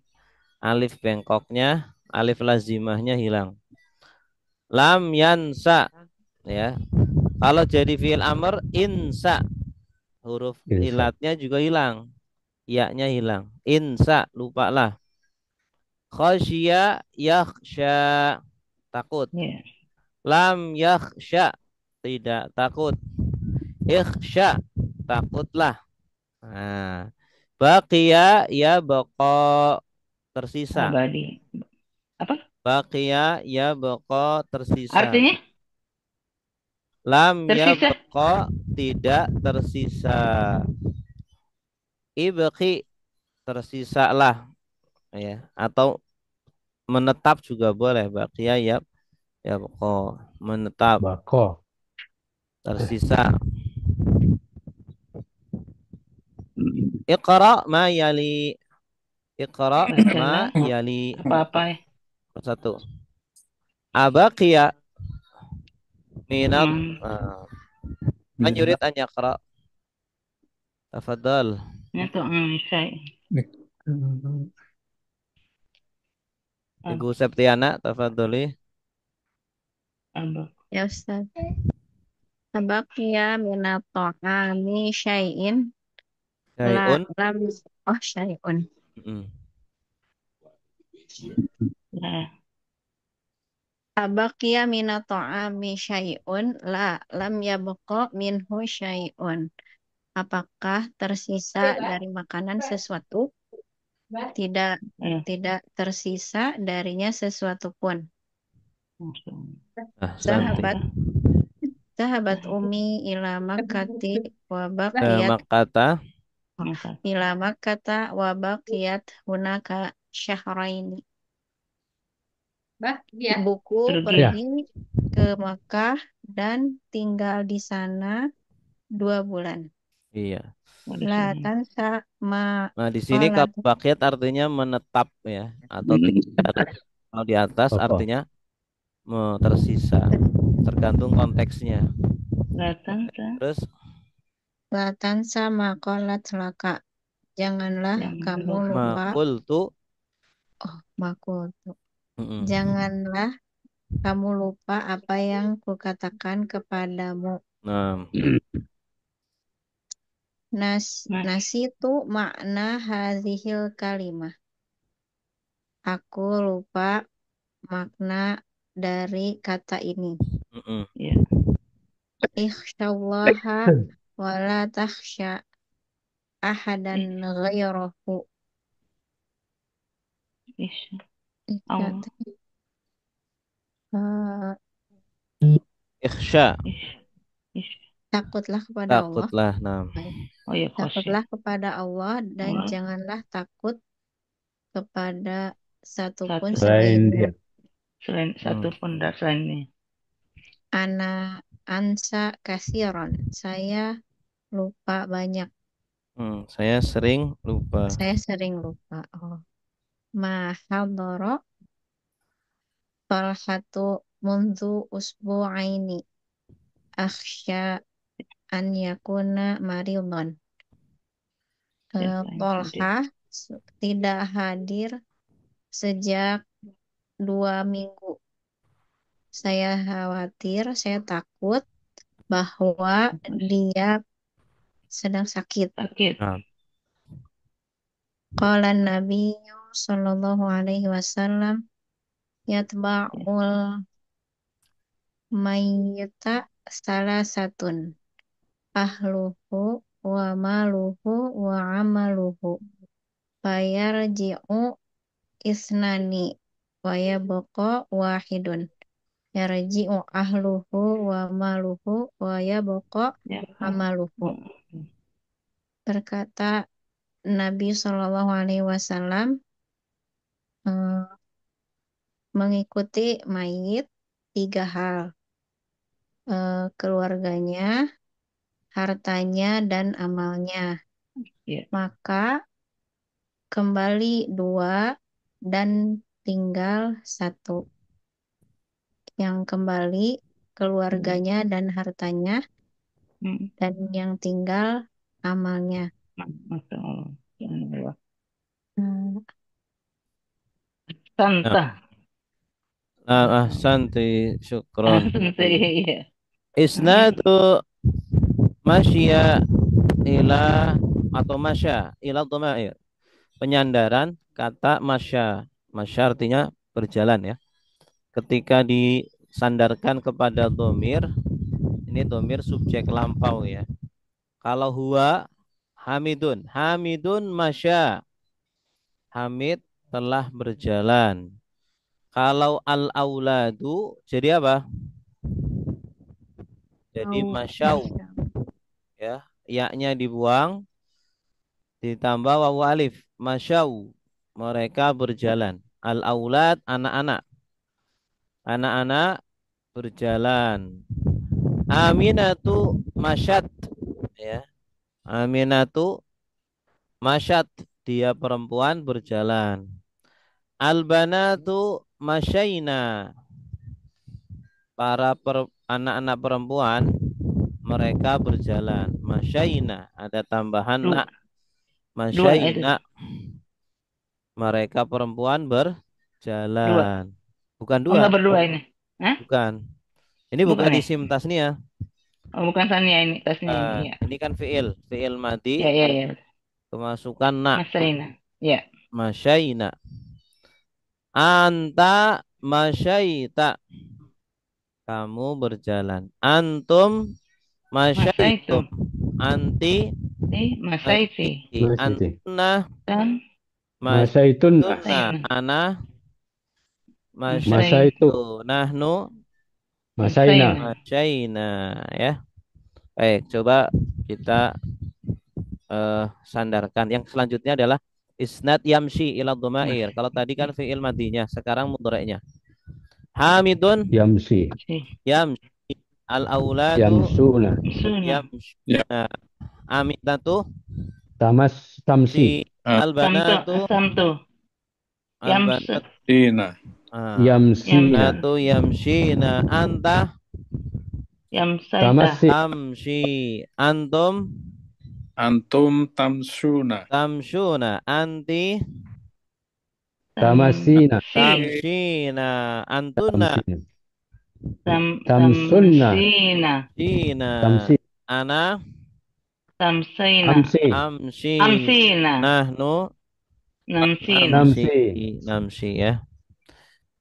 Alif bengkoknya, alif lazimahnya hilang. Lam yansa. Ya. Kalau jadi fiil amr, insa. Huruf Insa. ilatnya juga hilang. Ya-nya hilang. Insa, lupalah. Khasya yakhsha. Takut. ya Lam yakhsha. Tidak takut. Ikhsha. Takutlah. Nah. Baqiya ya baqa. Tersisa. abadi apa Baqiya ya baqa. Tersisa. artinya Lam ya tersisa baqa. Tidak tersisa. Ibqi. Tersisalah. Ya. Atau menetap juga boleh. Baqiya ya. Ya baqa. Menetap. Bako. Tersisa. Iqra ma yali. Iqra ma bacalah yali. apa-apa ya Satu. Abaqiya minat. Man yurid an yaqra. Tafadhal. itu saya Ibu Septiana, tafadhali. Ya Ustaz. Tabaqiya minat ta'ami syai'in Syai'un. lam syai'un. Mm. nah Tabaqiya minat ta'ami syai'un lam yabqa minhu syai'un. Apakah tersisa dari makanan sesuatu? Tidak tersisa darinya sesuatu pun. Sahabat Sahabat Umi ila Makkati wa baqiyat Makata. ila Makkata wa baqiyat hunaka syahraini. Buku pergi ke Makkah dan tinggal di sana 2 bulan. Iya. La tansa ma Nah, di sini qalat. baqiat artinya menetap ya, atau tidak. Kalau di atas Apa? artinya tersisa. Tergantung konteksnya. Terus La tansa ma qalat laka. Janganlah kamu lupa. makultu. Makultu. Janganlah kamu lupa apa yang kukatakan kepadamu. Nah, Nasitu makna hadhil kalimah. Aku lupa makna dari kata ini. Ikhsyallaha wa la takhsya ahadan ghairahu. ikhsya. Takutlah kepada Allah. Takutlah. Nah. Takutlah kepada Allah dan janganlah takut kepada satupun selainnya. Selain satupun selainnya. Ana ansa kasiron. Saya lupa banyak. Saya sering lupa. Saya sering lupa. Oh. Mahadoro Talhatu mundu usbu'aini akhsya an yakuna maridon. Tolha tidak hadir sejak 2 minggu. Saya khawatir, saya takut bahwa dia sedang sakit. Nah, Qala Nabi sallallahu alaihi wasallam yatba'ul mayyita salasatun ahluhu wa maluhu wa amaluhu fayarji'u isnani wa yabqa wahidun yarji'u ahluhu wa maluhu wa yabqa amaluhu. Berkata Nabi Shallallahu Alaihi Wasallam, mengikuti mayit 3 hal, keluarganya, hartanya, dan amalnya. Maka kembali 2 dan tinggal 1. Yang kembali keluarganya dan hartanya, dan yang tinggal amalnya. Santa. Ahsanti, syukron. Iya. Isnadu masya ila atau masya ila dhamair. Penyandaran kata masya. Masya artinya berjalan ya. Ketika disandarkan kepada dhamir, ini dhamir subjek lampau ya. Kalau huwa hamidun, hamidun masya. Hamid telah berjalan. Kalau al-auladu jadi apa? Jadi masyau ya, yaknya dibuang ditambah wawu alif. Masyau, mereka berjalan. Al-aulad anak-anak. Anak-anak berjalan. Aminatu masyat ya. Aminatu masyat, dia perempuan berjalan. Albanatu masyaina, para anak-anak perempuan mereka berjalan. Masyaina, ada tambahan nak. Masyaina, mereka perempuan berjalan. Bukan 2. Enggak berdua ini. Hah? Bukan. Ini bukan isim tasniah. Oh, bukan tasniah ini, tasniah. Iya. Ini kan fiil madi. Iya. Kemasukan nak. Masyaina. Iya. Masyaina. Anta masyaita, kamu berjalan. Antum masyaitum, anti masyaiti, antuna masyaitun, ana masyaitu, nahnu masyaina ya. Baik, coba kita sandarkan. Yang selanjutnya adalah isnad yamshi ila dhamair. Kalau tadi kan fi'il madinya, sekarang mudhari'nya. Hamidun yamshi, al-auladu yamsuna, Aminatu tamsi, albanatu yamshina, anta tamshi, antum tamshuna, anti tamasina, antuna tamsunna, ana amsina, nahnu namsi ya.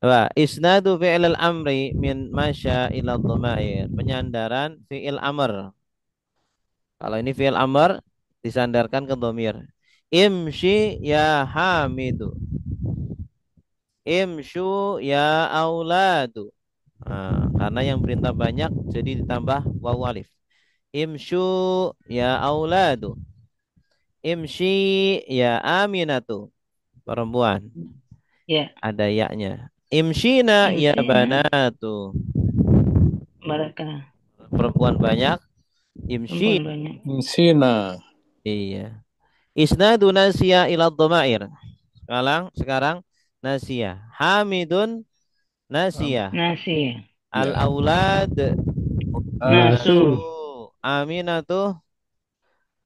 Wa isnadu fi'il al-amri min masya ila dhamair, penyandaran fi'il amr. Kalau ini fi'il amr disandarkan ke dhamir. Imshi ya hamidu, imshu ya auladu. Karena yang perintah banyak jadi ditambah wawu alif. Imshu ya auladu, imshi ya aminatu, perempuan. Ada yaknya. Imshina ya banatu, mereka perempuan banyak. Imshina. Iya. Isnadu nasiya ila dhamair. Sekarang nasiya. Hamidun nasiya. Al-aulad nasu. Aminatu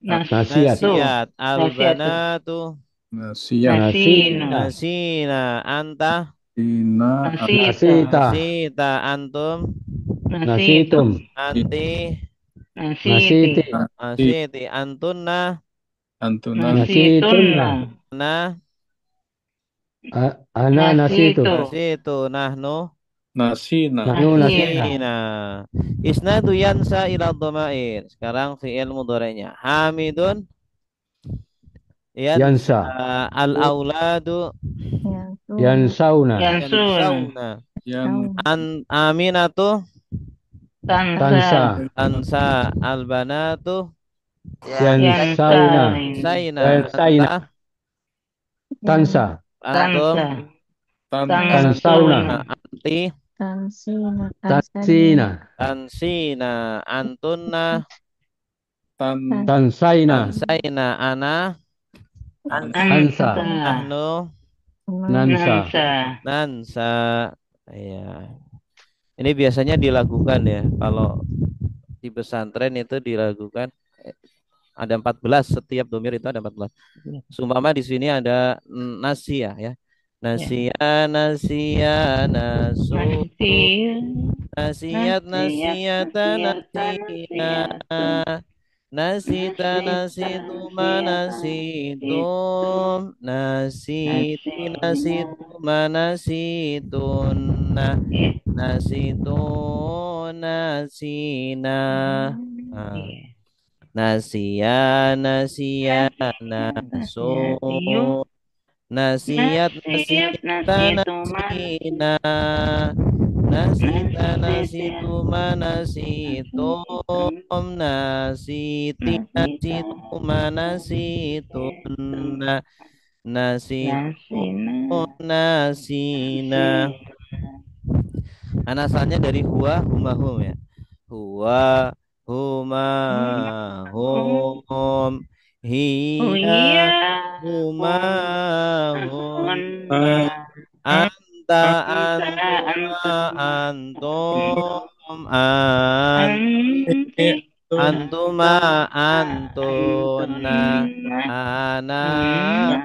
nasiyat. Al-banatu nasina. Anta Nasita. Nasita. Antum. Nasitum. Anti. Nasiti. Nasiti. Antunna. Nasitunna. Nah. Ana nasitu. Nasitu. Nahnu. Nasina. Nahnu nasina. Nasina. Isnadu yansa ila dhamair. Sekarang fi'il mudhari'nya. Hamidun. Yansa. Al-auladu. Yansauna. Yansawna. Aminatu. Tansa. Tansa. Al-banatu. Yansauna. Saina. Yansaina. Anta. Tansa. Antum. Tansauna. Anti. Tansina. Tansina. Antunna. Tansaina. Tansaina. Ana. Ansa. Nahnu. Nansa. Nansa. Ya. Ini biasanya dilakukan ya. Kalau di pesantren itu dilakukan ada 14, setiap domir itu ada 14. Sumpama di sini ada nasia ya. Nasia, nasia, nasu. Nasiat, nasiata, nasia. Nasita, nasituma, nasitum. Nasiti, nasituma, nasituna. Nasitun, nasina. Nasia, nasia, nasu. Nasiat, nasiata, nasina. Nasita, nasituma, nasitum. Nasiti, nasituma, nasituna. Nasitun, nasina. Asalnya dari huwa, huma, hum ya. Huwa, huma, hum. Hiya, huma, hunna. Anta, antuma, antum. Anti, antuma, antuna. Ana,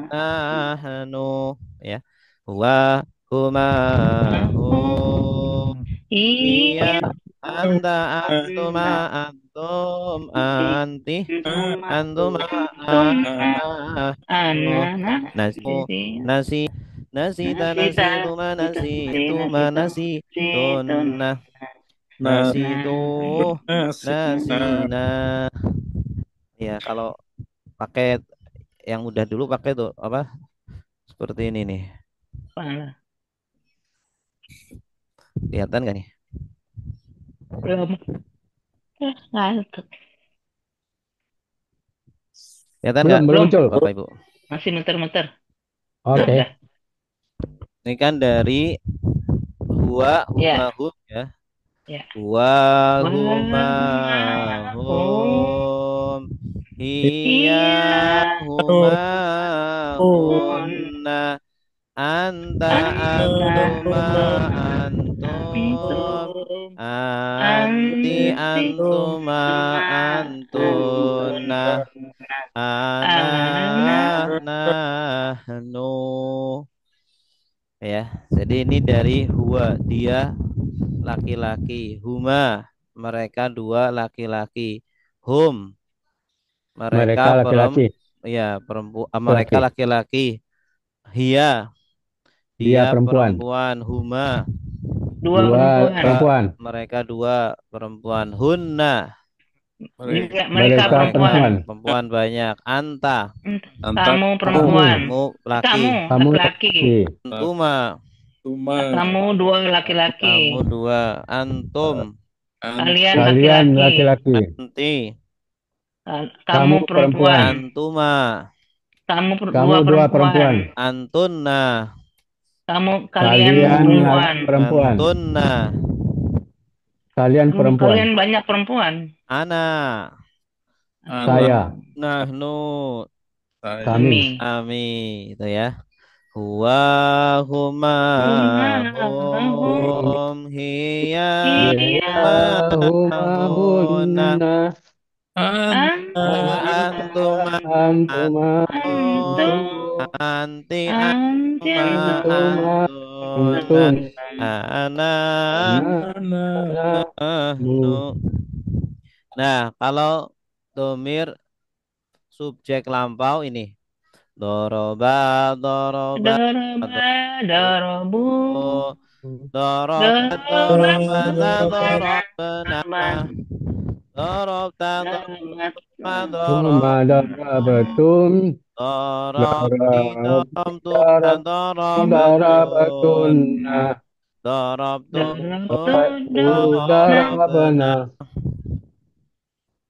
nahnu ya. Huwa, huma, hum. Iya, anta, antuma, antum, anti, antuma, nasi, nasita, nasituma, nasituma, nasituna, nasitu, nasina. Ya, kalau pakai yang udah dulu pakai tuh apa? Seperti ini nih. Kelihatan gak nih? Belum. Ngantuk. Kelihatan nggak? Belum muncul. Bapak Ibu. Masih muter-muter. Oke. Ini kan dari huwa, huma, hum ya. Huwa, huma, hum. Hiya, huma, hunna. Anta, antuma, antum. Anti, antuma, antuna. Ana, nahnu. Ya, jadi ini dari huwa, dia laki-laki. Huma, mereka dua laki-laki. Hum, mereka laki-laki. Ya, perempuan. Mereka laki-laki. Hiya, dia perempuan. Huma, dua perempuan. Mereka dua perempuan. Hunna, mereka perempuan. Perempuan banyak. Anta, kamu perempuan. Kamu laki. Antuma, kamu dua laki-laki. Kamu dua. Antum, kalian laki-laki. Anti, kamu perempuan. Antuma, kamu dua perempuan. Antunna, kalian perempuan. Antunna, kalian perempuan. Kalian banyak perempuan. Ana, saya. Nahnu, kami. Itu ya. Huwa, huma, hum. Hiya, huma, hunna. Anta, antuma Antuma. antum anti antuma antuna Antun. ana Ana. nahnu. Nah, kalau domir subjek lampau ini doroba doroba Dorobu. doroba dorobana dorobana dorobta dorobma dorob Darabatun. dorobti dorobtum Darab. dorobatun Darabatun. dorobtum dorobana Darabana.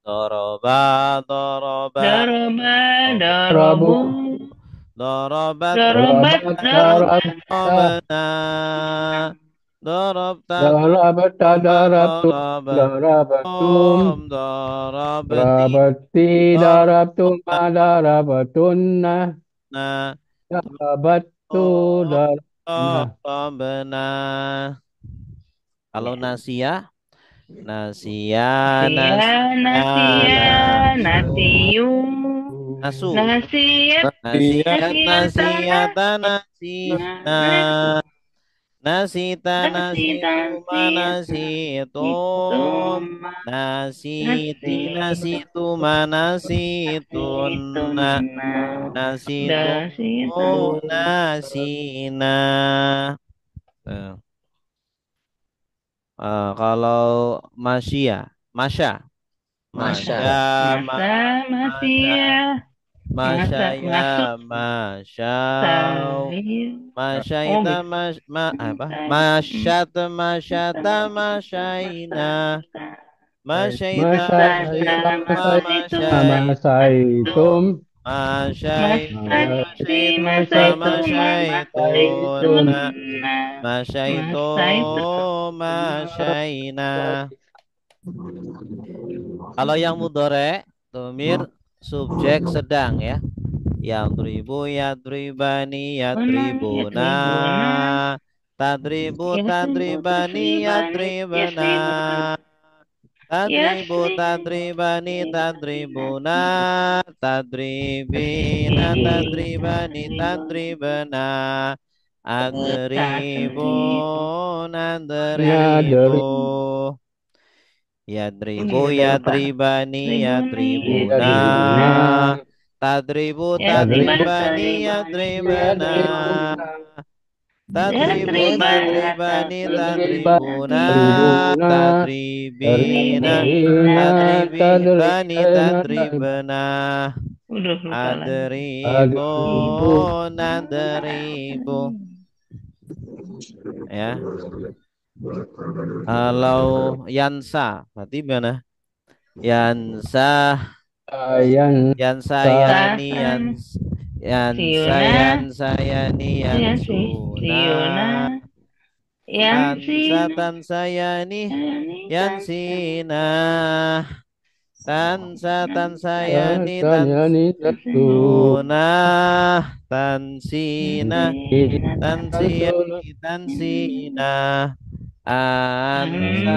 doroba doroba Doroba. Rabu. Dorobu. dorobat Dorobat. Darabat. Dorobat. Darabta. dorobana dorobta Darabta. Darabtu. dorobat Darabatum. dorobati Darabati. Darabtum. Darabatunna. dorobana Darabatu. Darabna. dorobana. Kalau nasia nasia Nasia. Nasia. Nasiu. nasu Nasiat. nasiat Nasiat. nasiata nasina nasita nasitu manasitun nasiti nasitu manasitun nasitu nasina. Nah, kalau masya masya masya masya ya masya masyaita masyata masyata masyaina masyaita masyaita Masaitum. masyaita masyaituna masyaitu masyaina. Kalau yang mudhore domir subjek sedang ya. Yadribu yadribani yadribuna tadribu tadribani yadribana tadribu tadribani tadribuna tadribina tadribani tadribana adribu nadribu yadribu yadribani yadribuna tadribu tadribani yadribana tadribu tadribani tadribuna tadribina tadribani tadribana adribu nadribu. Ya, kalau yansa berarti mana? Yansa yansa yani yansa yansa yani yansuna tansa tansa yani yansina tansa tansa yani tansuna tansina tansiyani tansina ansa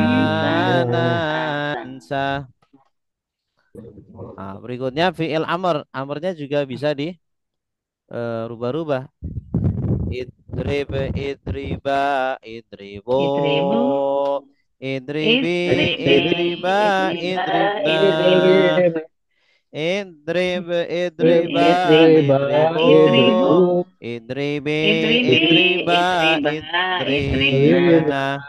ansa. Nah, berikutnya fi'il amr. Amrnya juga bisa di rubah-rubah. Idrib, idriba, idribo, idribi, idriba, idribna, idrib, idriba, idribo, idribi, idriba, idribna.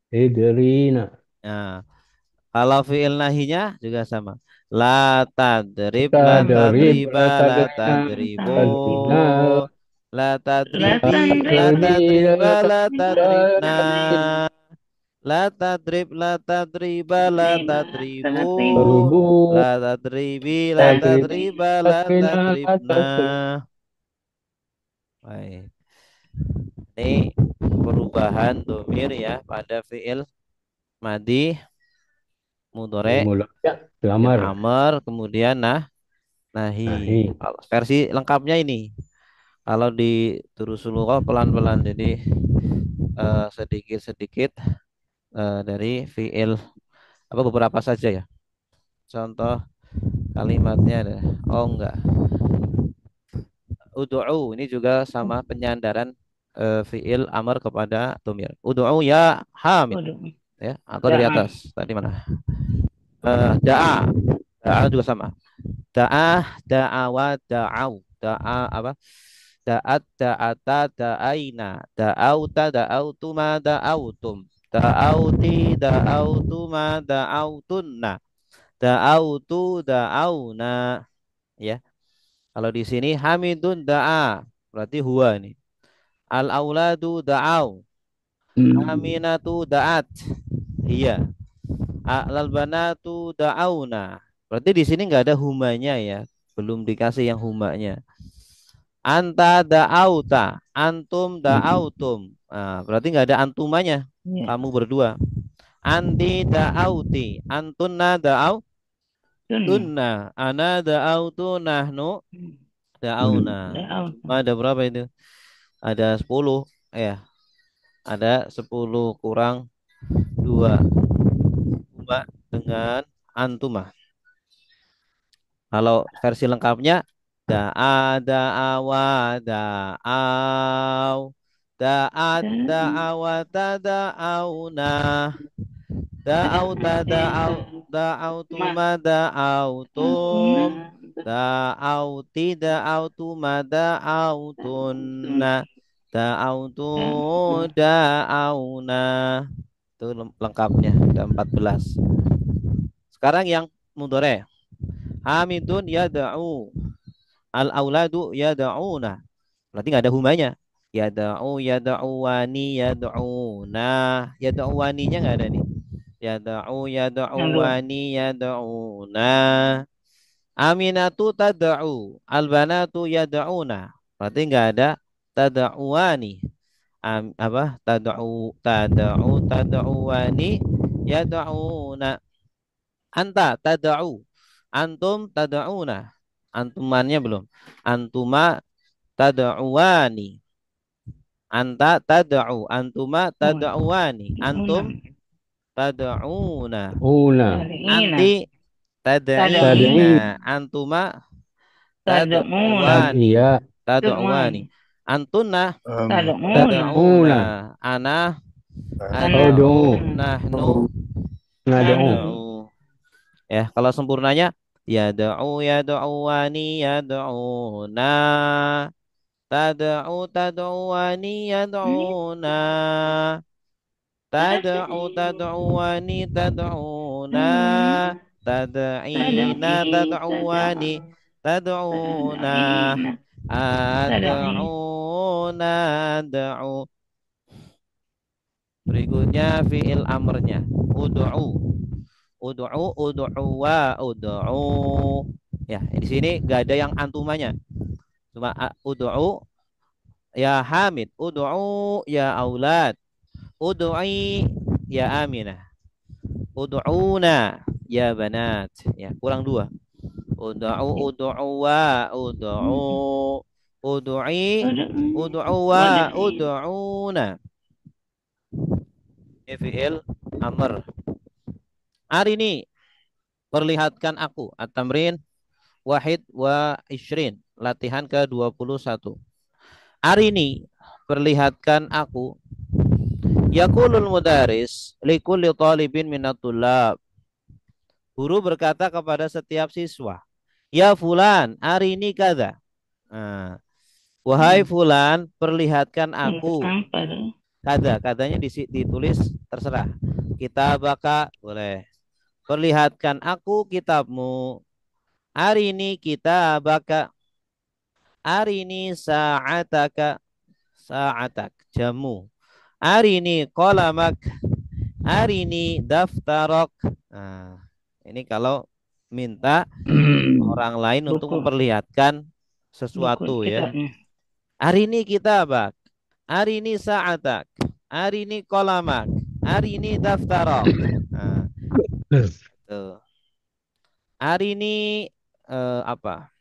Idrina. Nah, kalau fi'il nahinya juga sama. La tadrib, la tadriba, la tadribu, la tadribi, la tadriba, la tadribna, la tadrib, la tadriba, la tadribu, la tadribi, la tadriba, la tadribna. Baik. Ini perubahan domir ya pada fi'il madi mudhore amr kemudian nahi. Versi lengkapnya ini kalau di Durusul pelan-pelan jadi sedikit-sedikit dari fi'il apa beberapa saja ya. Contoh Kalimatnya ada. Oh enggak. Ud'u ini juga sama penyandaran fiil amr kepada domir. Ud'u ya Hamid Udah. ya atau dari Da'a. atas. Tadi mana? Da'a. Da'a juga sama. Da'ah, da'awa, da'au. Da'a apa? Da'at, da'ata, da'aina. Da'auta, da'autuma, da'autum. Da'auti, da'autuma, da'autunna. Da'autu, da'auna. Ya. Kalau di sini Hamidun da'a. Berarti huwa nih. Al-auladu da'au. Aminatu da'at. Iya. Al-banatu da'auna. Berarti di sini nggak ada humanya ya. Belum dikasih yang humanya. Anta da'auta. Antum da'autum. Nah, berarti nggak ada antumanya. Ya. Kamu berdua. Anti da'auti. Antunna da'au. Tunna. Tunna. Ana da'autu nahnu. Da'auna. Da'a. Ada berapa itu? Ada 10 ya. Ada 10 kurang 2 huma dengan antuma. Kalau versi lengkapnya da'a da'awa da'aw da'at da'awata da'auna da'auta da'au da'autuma da'autum da'auti da'autuma da'autunna da'autu da'auna. Itu lengkapnya ada 14. Sekarang yang mudhari. Hamidun yada'u. Al-auladu yada'una. Berarti nggak ada humanya. Yada'u yada'uwani yada'una. Yada'uwaninya nggak ada nih. Yada'u yada'uwani yada'una. Aminatu tada'u. Al-banatu yada'una. Berarti nggak ada tada'uwani. Apa tada'uwani yada'una. Anta tada'u. Antum tada'una. Antumannya belum. Antuma tada'uwani. Anta tada'u. Antuma tada'uwani. Antum tada'una. Anti tada'ina. Antuma tada'uwani. Tada'uwani. Antunna tada'una. Ana ada'u. Nahnu nada'u. Ya, kalau sempurnanya yada'u yada'uwani yada'una. Tada'u tada'uwani yada'una. Tada'u tada'uwani tada'una. Tada'ina tada'uwani tada'una. Ada'una ada'u. Berikutnya fi'il amrnya. Ud'u. Ud'u ud'uwa ud'u. Ya, di sini enggak ada yang antumanya. Cuma ud'u ya Hamid, ud'u ya aulad. Ud'i ya Aminah. Ud'una ya banat. Ya, kurang 2. Ud'u ud'uwa ud'u. Ud'i ud'uwa ud'una. Fi'il amr. Arini, perlihatkan aku. At-tamrin wahid wa ishrin. Latihan ke-21. Arini, perlihatkan aku. Yaqulul mudaris likulli talibin minat tulab. Guru berkata kepada setiap siswa, ya fulan, arini kada. Nah, wahai fulan, perlihatkan aku. Kada, kadanya ditulis terserah. Kitabaka boleh. Perlihatkan aku kitabmu. Arini kitabaka. Arini sa'ataka. Sa'atak jamu. Arini qalamak. Arini daftarok. Nah, ini kalau minta orang lain untuk memperlihatkan sesuatu ya. Arini kitabak. Arini sa'atak. Arini qalamak. Arini daftarok. Nah, tuh. Arini apa?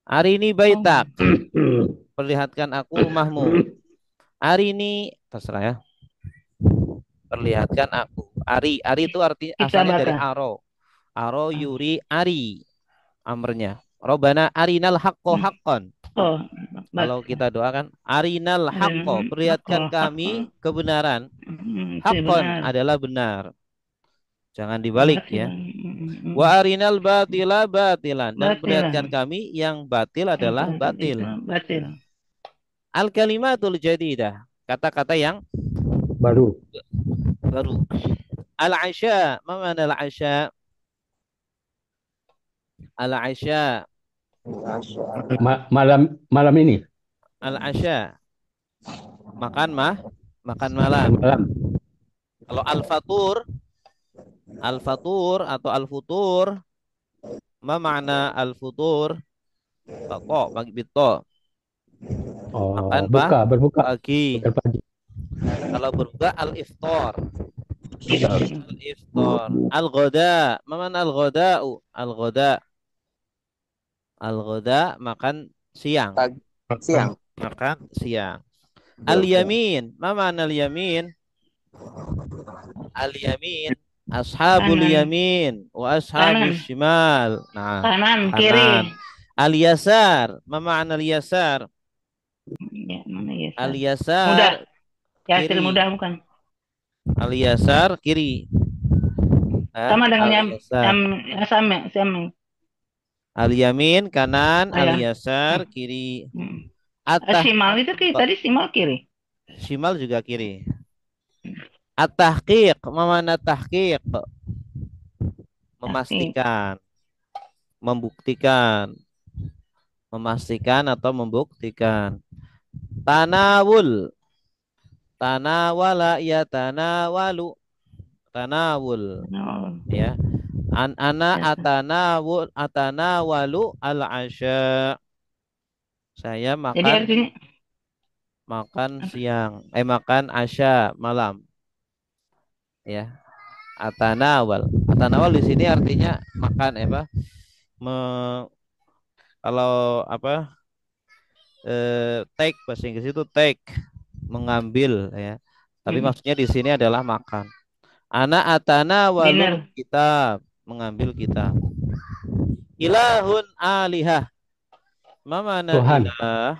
Arini baitak. Perlihatkan aku rumahmu. Arini terserah ya. Perlihatkan aku. Ari itu arti asalnya dari aro. Aro yuri ari. amrnya. Robbana arinal haqqo haqqan. Oh, Kalau kita doakan arinal haqqo, perlihatkan kami kebenaran. Haqqan adalah benar. Jangan dibalik ya. Wa arinal batila batilan, dan perlihatkan kami yang batil adalah batil. Al kalimatul jadidah, kata-kata yang baru. Al asya, mana al asya? Al asya. Malam ini. Al asya. Makan malam. Kalau al fatur atau al futur, ma makna al futur? Bako bagi bito. Makan berbuka pagi. Kalau berbuka al iftar. Al iftar. Al ghoda, ma makna al ghoda'u? Al ghoda. Al ghoda makan siang. Makan siang. Al yamin, ma makna al yamin? Al yamin, ashabul yamin wa ashabus shimal. Nah, kanan, kiri. Al yasar, ma makna al yasar? Ya, mana yasar? Al yasar. Mudah. Yasir kiri. mudah bukan? Al yasar kiri. Sama dengan yang sama. Al yamin kanan, al yasar kiri. Shimal itu kiri, tadi shimal kiri. Shimal juga kiri. At-tahqiq, mana tahqiq? Memastikan. Membuktikan. Memastikan atau membuktikan. Tanawul. Tanawala ya tanawalu. Tanawul. Ya. Ana atanawalu al-asya. Saya makan. Jadi artinya makan siang. Makan asya malam. Ya. Atanawal. Atanawal di sini artinya makan kalau take bahasa Inggris itu take, mengambil ya. Tapi maksudnya di sini adalah makan. Ana atanawalul kitab, mengambil kitab. Ilahun alihah. Mana ilah?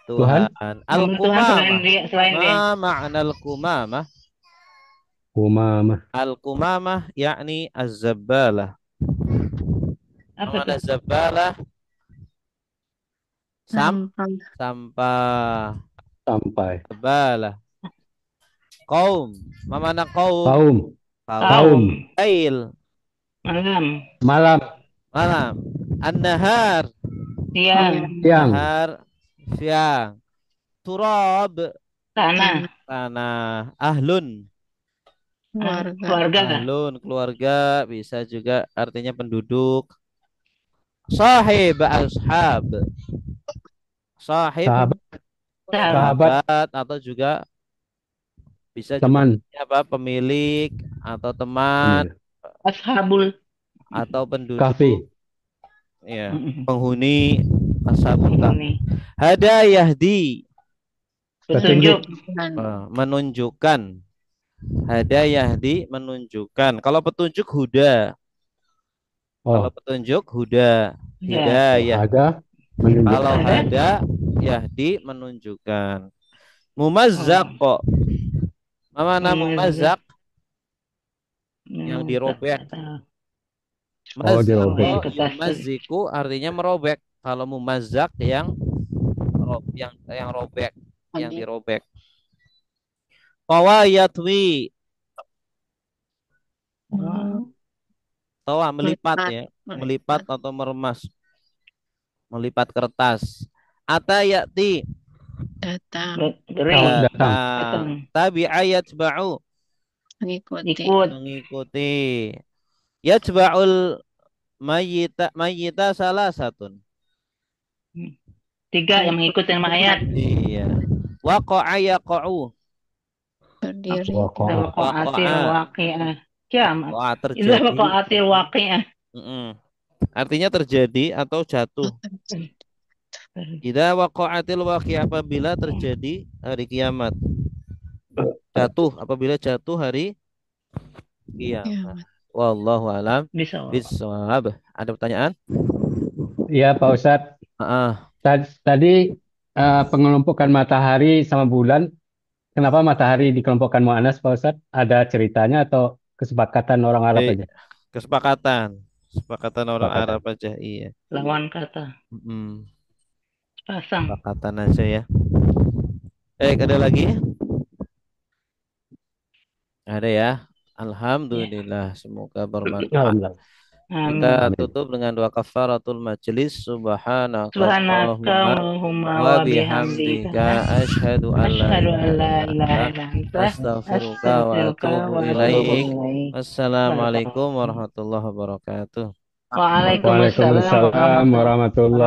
Tuhan. Al-kumamah. Ma ma'na al-kumamah? Al-kumamah yakni az-zabbalah. Mana zabbalah? Sampah. Zabbalah. Qaum. Mana qaum? Lail. Malam. An-nahar. Siang. Turab. Tanah. Ahlun. Keluarga bisa juga artinya penduduk. Sahib ashab. Sahabat atau juga bisa teman juga pemilik atau teman. Ashabul atau penduduk kafe. Ya, penghuni ashabul kafe. Hadayahdi. Petunjuk. Menunjukkan. Hadayahdi menunjukkan. Kalau petunjuk huda. Kalau petunjuk huda. Hidayah. Kalau hada yahdi menunjukkan. Mumazzaq kok. Mana mumazzaq? Yang dirobek. Mazziku artinya merobek. Kalau mumazzaq yang robek, yang dirobek. Tawayatwi. Tawa melipat ya, melipat atau meremas. Melipat kertas. Atayati. Datang. Tabi ayat ba'u. Mengikuti. Yatba'ul mayyita salah satun. 3 yang mengikuti ayat. Iya. Waqa'a yaqa'u. Berdiri. Waqa'atil waqi'ah. Kiamat. Waqa'atil waqi'ah. Artinya terjadi atau jatuh. Idza waqa'atil waqi'ah, apabila terjadi hari kiamat. Jatuh, apabila jatuh hari kiamat. Wallahu alam bishawab. Ada pertanyaan? Iya, Pak Ustadz. Ah, Tadi pengelompokan matahari sama bulan, kenapa matahari dikelompokkan muannas, Pak Ustadz? Ada ceritanya atau kesepakatan orang Arab baik. aja? Kesepakatan. Kesepakatan orang Kesepakatan. Arab aja, iya. Lawan kata. Mm, Pasang. Kesepakatan aja ya. Ada lagi? Ada ya. Ya. Alhamdulillah, semoga bermanfaat. Alhamdulillah. Kita Amin. Amin. tutup dengan dua kafaratul majelis. Subhanaka Subhanakallahumma Allahumma wa wa bihamdika. bihamdika asyhadu an la Asyhadu an ilaha la illa ilaha anta illa anta. astaghfiruka wa Astaghfiruka atubu wa atubu ilaik. ilaik. Wassalamualaikum warahmatullahi wabarakatuh. Waalaikumsalam Waalaikumsalam warahmatullahi warahmatullahi